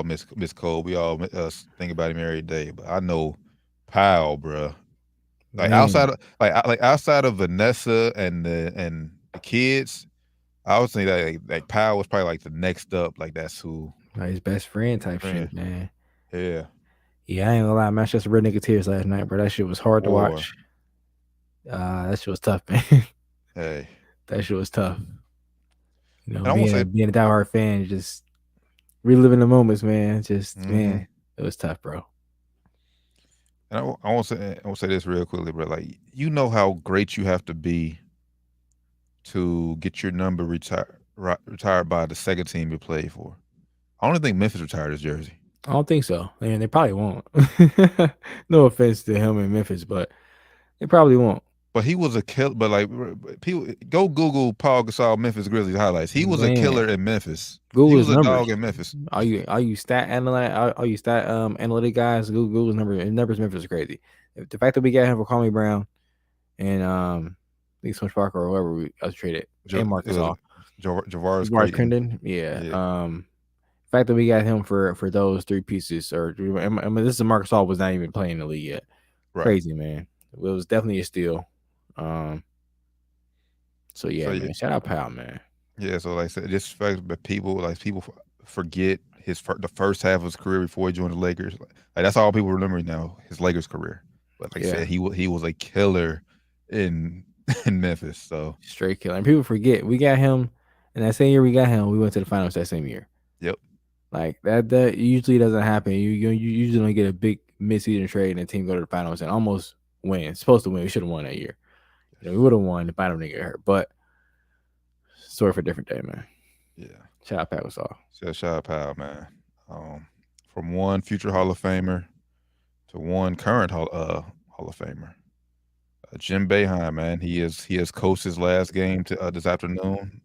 miss Cole. We all think about him every day, but I know Powell, bro. Like Man. outside of Vanessa and the kids, I was thinking that like Powell was probably like the next up. Like that's who, Like his best friend type friend. shit, man. Yeah. Yeah, I ain't gonna lie, man. Just real nigga tears last night, bro. That shit was hard to Boy. watch. That shit was tough, man. Hey. That shit was tough. You know, And I won't being a diehard fan, just reliving the moments, man. Just Mhm. man, it was tough, bro. And I won't say this real quickly, bro. Like you know how great you have to be to get your number retired by the second team you play for. I don't think Memphis retired his jersey. I don't think so. And they probably won't. No offense to him in Memphis, but they probably won't. But he was a killer. But like people, go Google Paul Gasol Memphis Grizzlies highlights. He was a killer in Memphis. Google he was his a numbers. dog in Memphis. Are you stat analytic guys? Google his numbers. His numbers in Memphis is crazy. The fact that we got him for Kwame Brown and I think Switch Parker or whoever we traded and Marcus off. Javaris Creighton. Yeah. The fact that we got him for those three pieces, or I mean, this is Marcus All was not even playing in the league yet. Right. Crazy, man. It was definitely a steal. So man, shout out Powell, man. Yeah, so like I said, just fact, but people forget the first half of his career before he joined the Lakers. Like that's all people remember now, his Lakers career. But like I said, he was a killer in Memphis. So straight killer. And people forget we got him, and that same year we got him, we went to the finals that same year. Yep. Like that usually doesn't happen. You usually don't get a big mid-season trade and the team go to the finals and almost win. Supposed to win. We should have won that year. You know, we would have won. The final didn't get hurt, but story for a different day, man. Yeah. Shout out Pat Gasol. Shout out Powell, man. From one future Hall of Famer to one current Hall of Famer. Jim Boeheim, man. He has coached his last game this afternoon.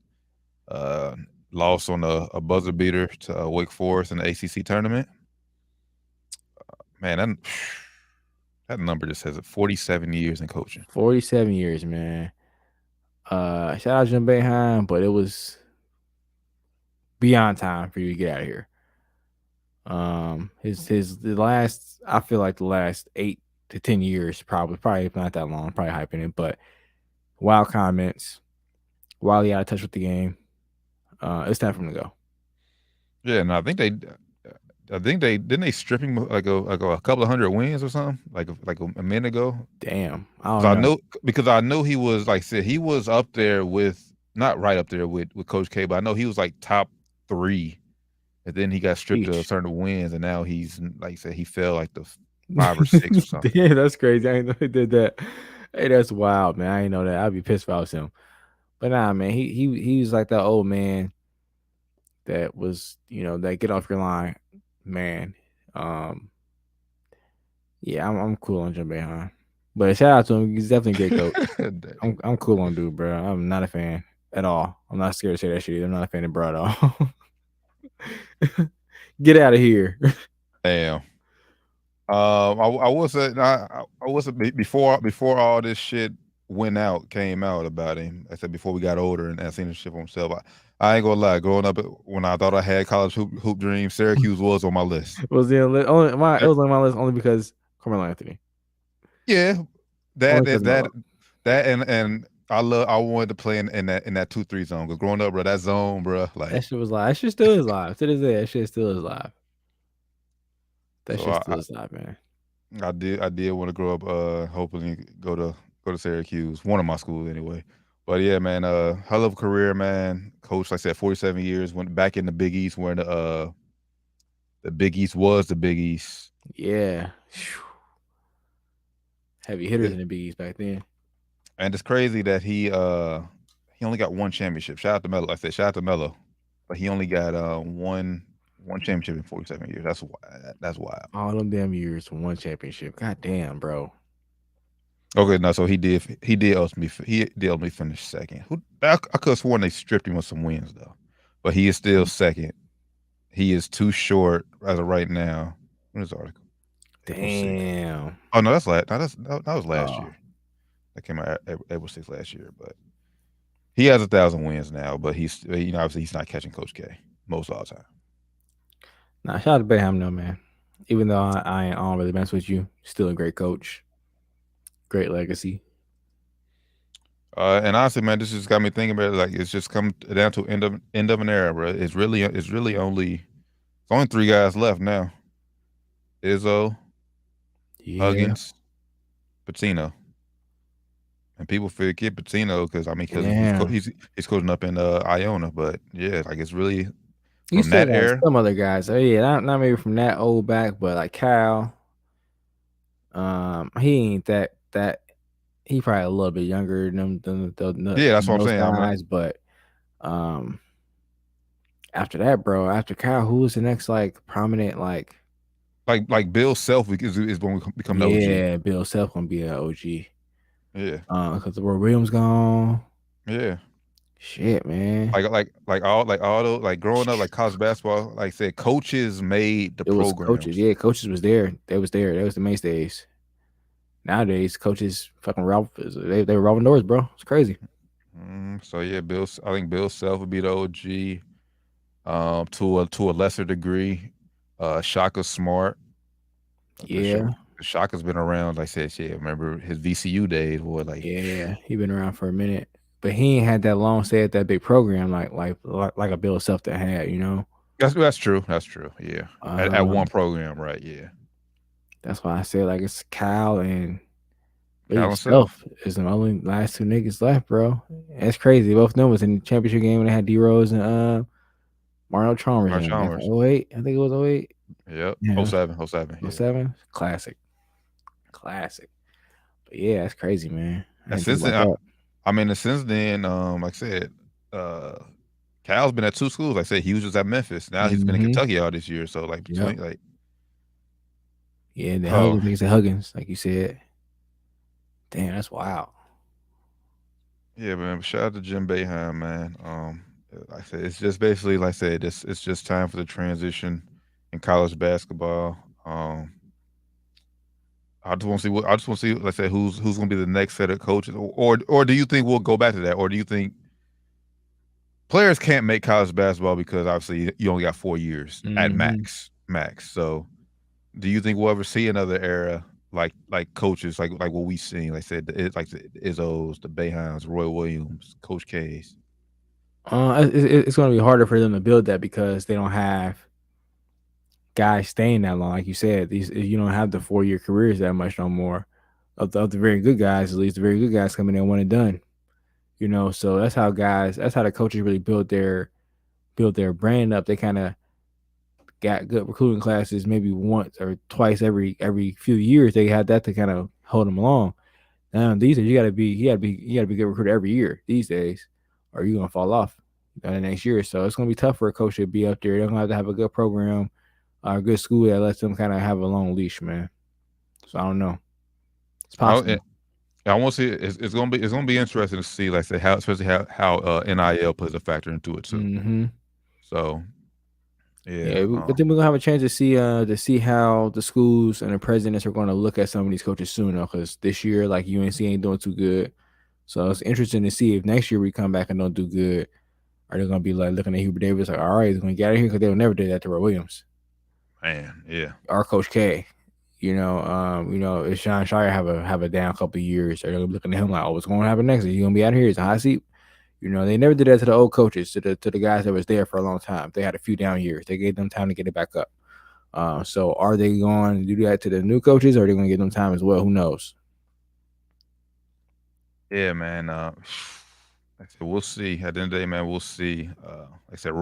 Lost on a buzzer beater to Wake Forest in the ACC tournament. Man, that number just says it. 47 years in coaching. 47 years, man. Shout out Jim Boeheim, but it was beyond time for you to get out of here. The last, I feel like the last 8 to 10 years, probably not that long, probably hyping it, but wild comments, wildly out of touch with the game. It's time for him to go. Yeah, and I think they didn't they strip him like a couple of hundred wins or something like a minute ago. Damn, I know because I know he was, like I said, he was up there with, not right up there with Coach K, but I know he was like top 3, and then he got stripped of certain wins, and now he's, like I said, he fell like the 5 or 6 or something. Yeah, that's crazy. I didn't know he did that. Hey, that's wild, man. I didn't know that. I'd be pissed if I was him. But nah, man, he was like that old man that was, that get off your line, man. Yeah, I'm cool on Jim Boeheim, but shout out to him. He's definitely a great coach. I'm cool on dude, bro. I'm not a fan at all. I'm not scared to say that shit either. I'm not a fan of bro at all. Get out of here. Damn. I wasn't before all this shit came out about him. I said before we got older and I seen the shit for himself. I ain't gonna lie. Growing up, when I thought I had college hoop dreams, Syracuse was on my list. Was it was on my list only because Carmelo Anthony. Yeah, that and I wanted to play in that 2-3 zone. Because growing up, bro, that zone, bro, like that shit was live. That shit still is live. To this day, that shit still is live. That shit still is live, man. I did want to grow up, hopefully go to Syracuse, one of my schools anyway. But yeah, man, hell of a career, man. Coach, like I said, 47 years. Went back in the Big East when the Big East was the Big East. Yeah. Heavy hitters in the Big East back then. And it's crazy that he he only got one championship. Shout out to Melo. I said shout out to Melo, but he only got one championship in 47 years. That's wild. All them damn years, one championship. God damn, bro. Okay, no, so he did ultimately finish second. I could have sworn they stripped him of some wins though, but he is still second. He is too short as of right now. What is the article? Damn. Oh no, that was last Oh. year. That came out April 6th last year, but he has 1,000 wins now. But he's obviously he's not catching Coach K most of the time. Nah, shout out to Boeheim though, man. Even though I don't really mess with you, still a great coach. Great legacy. And honestly, man, this just got me thinking about it. Like it's just come down to end of an era, bro. It's really only 3 guys left now. Izzo, Huggins, Pitino, and people forget Pitino because he's coaching up in Iona. But yeah, like it's really you from that era. Some other guys, not maybe from that old back, but like Cal. He ain't that. He probably a little bit younger than that's what I'm saying. Guys, but after that, bro, after Cal, who was the next like prominent like Bill Self is going to become the OG. Yeah, Bill Self gonna be an OG. Yeah, because the Roy Williams gone. Yeah, shit, man. All those like growing up like college basketball. Like I said, coaches made the program. Coaches, yeah, coaches was there. They was there. They was the mainstays. Nowadays, coaches fucking they were robbing doors, bro. It's crazy. So yeah, I think Bill Self would be the OG. To a lesser degree, Shaka Smart. Yeah, Shaka's been around. Like I said, shit. Remember his VCU days? Yeah, he been around for a minute, but he ain't had that long stay at that big program like a Bill Self that had. You know, that's true. That's true. Yeah, at one program, right? Yeah. That's why I said like it's Cal and Cal Self is the only last 2 niggas left, bro. That's crazy. Both of them was in the championship game when they had D Rose and Mario Chalmers. 08, I think it was 08. Yep. Yeah. 07. 07. Classic. But yeah, that's crazy, man. Since then, like I said, Cal's been at 2 schools. Like I said, he was just at Memphis. Now he's been in Kentucky all this year. So like between the Huggins, like you said. Damn, that's wild. Yeah, man. Shout out to Jim Boeheim, man. Like I said, it's just basically like I said, it's just time for the transition in college basketball. I just want to see. Let's say who's going to be the next set of coaches, or do you think we'll go back to that, or do you think players can't make college basketball because obviously you only got 4 years at max? So, do you think we'll ever see another era like coaches like what we've seen? Like I said, the Izzos, the Boeheims, Roy Williams, Coach K's. It's going to be harder for them to build that because they don't have guys staying that long. Like you said, you don't have the 4-year careers that much no more. Of the very good guys, at least the very good guys coming in one and done. You know, so that's how the coaches really build their brand up. They kind of got good recruiting classes maybe once or twice every few years. They had that to kind of hold them along. Now these days you gotta be good recruiter every year these days, or you're gonna fall off the next year. So it's gonna be tough for a coach to be up there. They're gonna have to have a good program, a good school that lets them kind of have a long leash, man. So I don't know. It's possible. I want to see. It's gonna be interesting to see, like I said, especially how NIL plays a factor into it too. So. Yeah, but then we're gonna have a chance to see how the schools and the presidents are going to look at some of these coaches soon, though, because this year, like UNC ain't doing too good. So it's interesting to see if next year we come back and don't do good. Are they gonna be like looking at Hubert Davis like, all right, he's gonna get out of here because they'll never do that to Roy Williams, man? Yeah, or Coach K. If Sean Shire have a down couple of years, they're looking at him like, oh, what's going to happen next? Is he gonna be out of here? It's a hot seat. They never did that to the old coaches, to the guys that was there for a long time. They had a few down years. They gave them time to get it back up. So are they going to do that to the new coaches, or are they going to give them time as well? Who knows? Yeah, man. Like I said, we'll see. At the end of the day, man, we'll see. Like I said,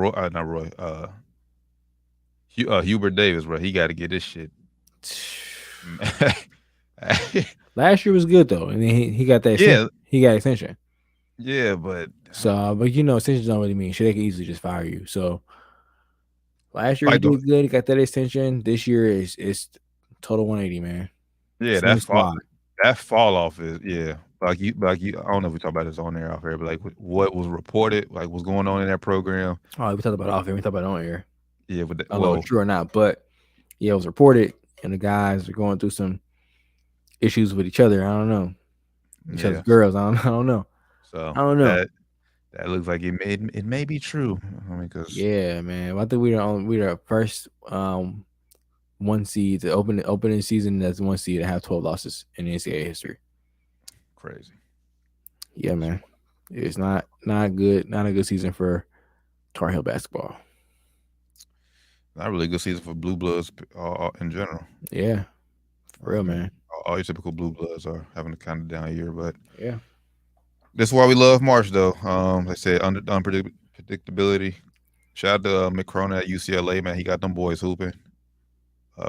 Hubert Davis, bro. He got to get this shit. Last year was good though, and then he got that. Yeah, he got extension. Yeah, but So, but extensions don't really mean shit. They can easily just fire you. So last year Like you did good. You got that extension. This year is total 180, man. Yeah, Same squad. that fall off is like you. I don't know if we talk about this on air off air, but like what was reported, like what's going on in that program. Oh, we talked about off air. We talked about on air. Yeah, but I don't know if it's true or not, but yeah, it was reported, and the guys are going through some issues with each other. I don't know. Each other's girls. I don't know. So I don't know. That looks like it may be true. I mean, because yeah, man. I think we're the first one seed to opening season that's one seed to have 12 losses in NCAA history. Crazy. Yeah, man. It's not good. Not a good season for Tar Heel basketball. Not really a good season for Blue Bloods in general. Yeah, for real, man. All your typical Blue Bloods are having a kind of down year, but yeah, this is why we love March, though. They said unpredictability. Shout out to McCrone at UCLA, man. He got them boys hooping.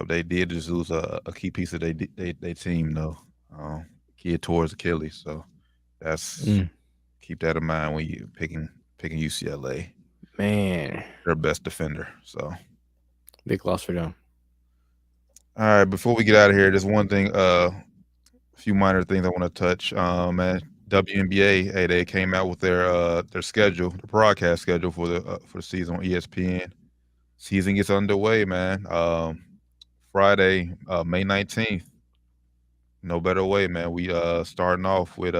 They did just lose a key piece of they team, though. Kid towards Achilles, so that's keep that in mind when you picking UCLA. Man, their best defender. So big loss for them. All right, before we get out of here, there's one thing, a few minor things I want to touch. Man, WNBA, hey, they came out with their schedule, the broadcast schedule for the season on ESPN. Season gets underway, man. Friday, May 19th. No better way, man. We starting off with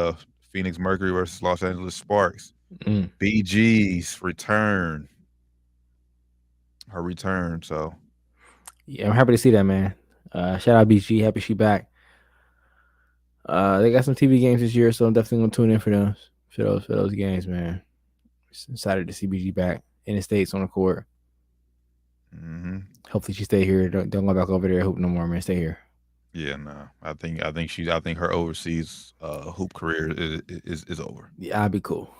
Phoenix Mercury versus Los Angeles Sparks. BG's return. Her return. So yeah, I'm happy to see that, man. Shout out BG, happy she back. They got some TV games this year, so I'm definitely gonna tune in for those games, man. Excited to see BG back in the States on the court. Hopefully she stay here. Don't go back over there hoop no more, man. Stay here. Yeah, no. I think her overseas hoop career is over. Yeah, I'd be cool.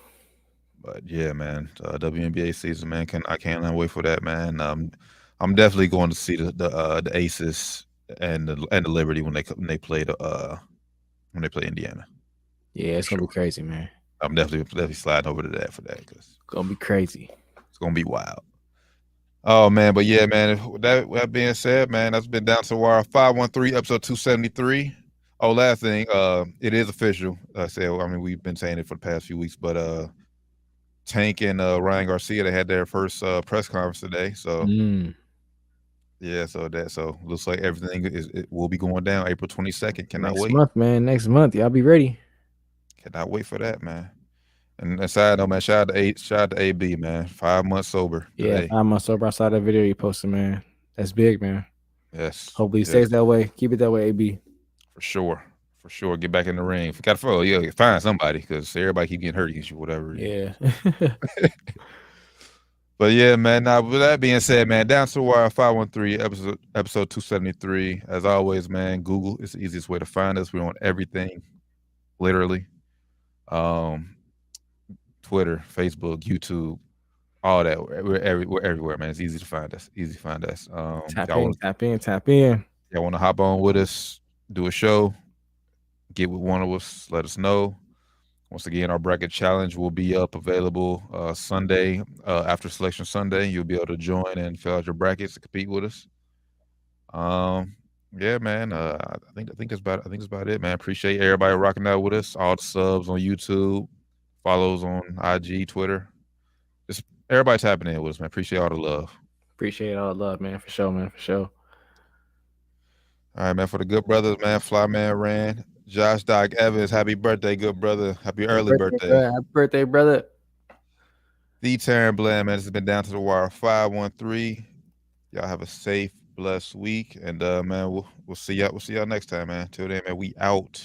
But yeah, man, WNBA season, man. I cannot wait for that, man. I'm definitely going to see the Aces and the Liberty when they play Indiana. Yeah, it's gonna be crazy, man. I'm definitely sliding over to that for that because it's gonna be crazy. It's gonna be wild. Oh man, but yeah, man. With that being said, man, that's been Down to the Wire 513 episode 273. Oh, last thing, it is official. I mean, we've been saying it for the past few weeks, but Tank and Ryan Garcia, they had their first press conference today. So yeah, so looks like everything it will be going down April 22nd. Cannot wait. Next month, man. Next month, y'all be ready. Cannot wait for that, man. And aside though, man, shout out to AB, man. 5 months sober. Yeah, 5 months sober. I saw that video you posted, man. That's big, man. Yes. Hopefully it stays that way. Keep it that way, AB. For sure. Get back in the ring. Got to find somebody because everybody keep getting hurt against you, whatever. Yeah. But yeah, man. Now with that being said, man, Down to the Wire 513 episode 273. As always, man, Google is the easiest way to find us. We're on everything, literally. Twitter, Facebook, YouTube, all that. We're everywhere, man. It's easy to find us. Tap in. Y'all want to hop on with us, do a show, get with one of us, let us know. Once again, our bracket challenge will be available Sunday, after Selection Sunday. You'll be able to join and fill out your brackets to compete with us. Yeah, man. I think that's about it, man. Appreciate everybody rocking out with us. All the subs on YouTube, follows on IG, Twitter. Just everybody tapping in with us, man. Appreciate all the love. Appreciate all the love, man. For sure, man. For sure. All right, man. For the good brothers, man. Flyman Rand, Josh Doc Evans. Happy birthday, good brother. Happy early birthday. Happy birthday, brother. The Taryn Bland, man. This has been Down to the Wire 513. Y'all have a safe, blessed week, and man, we'll see y'all next time, man. Till then, man, we out.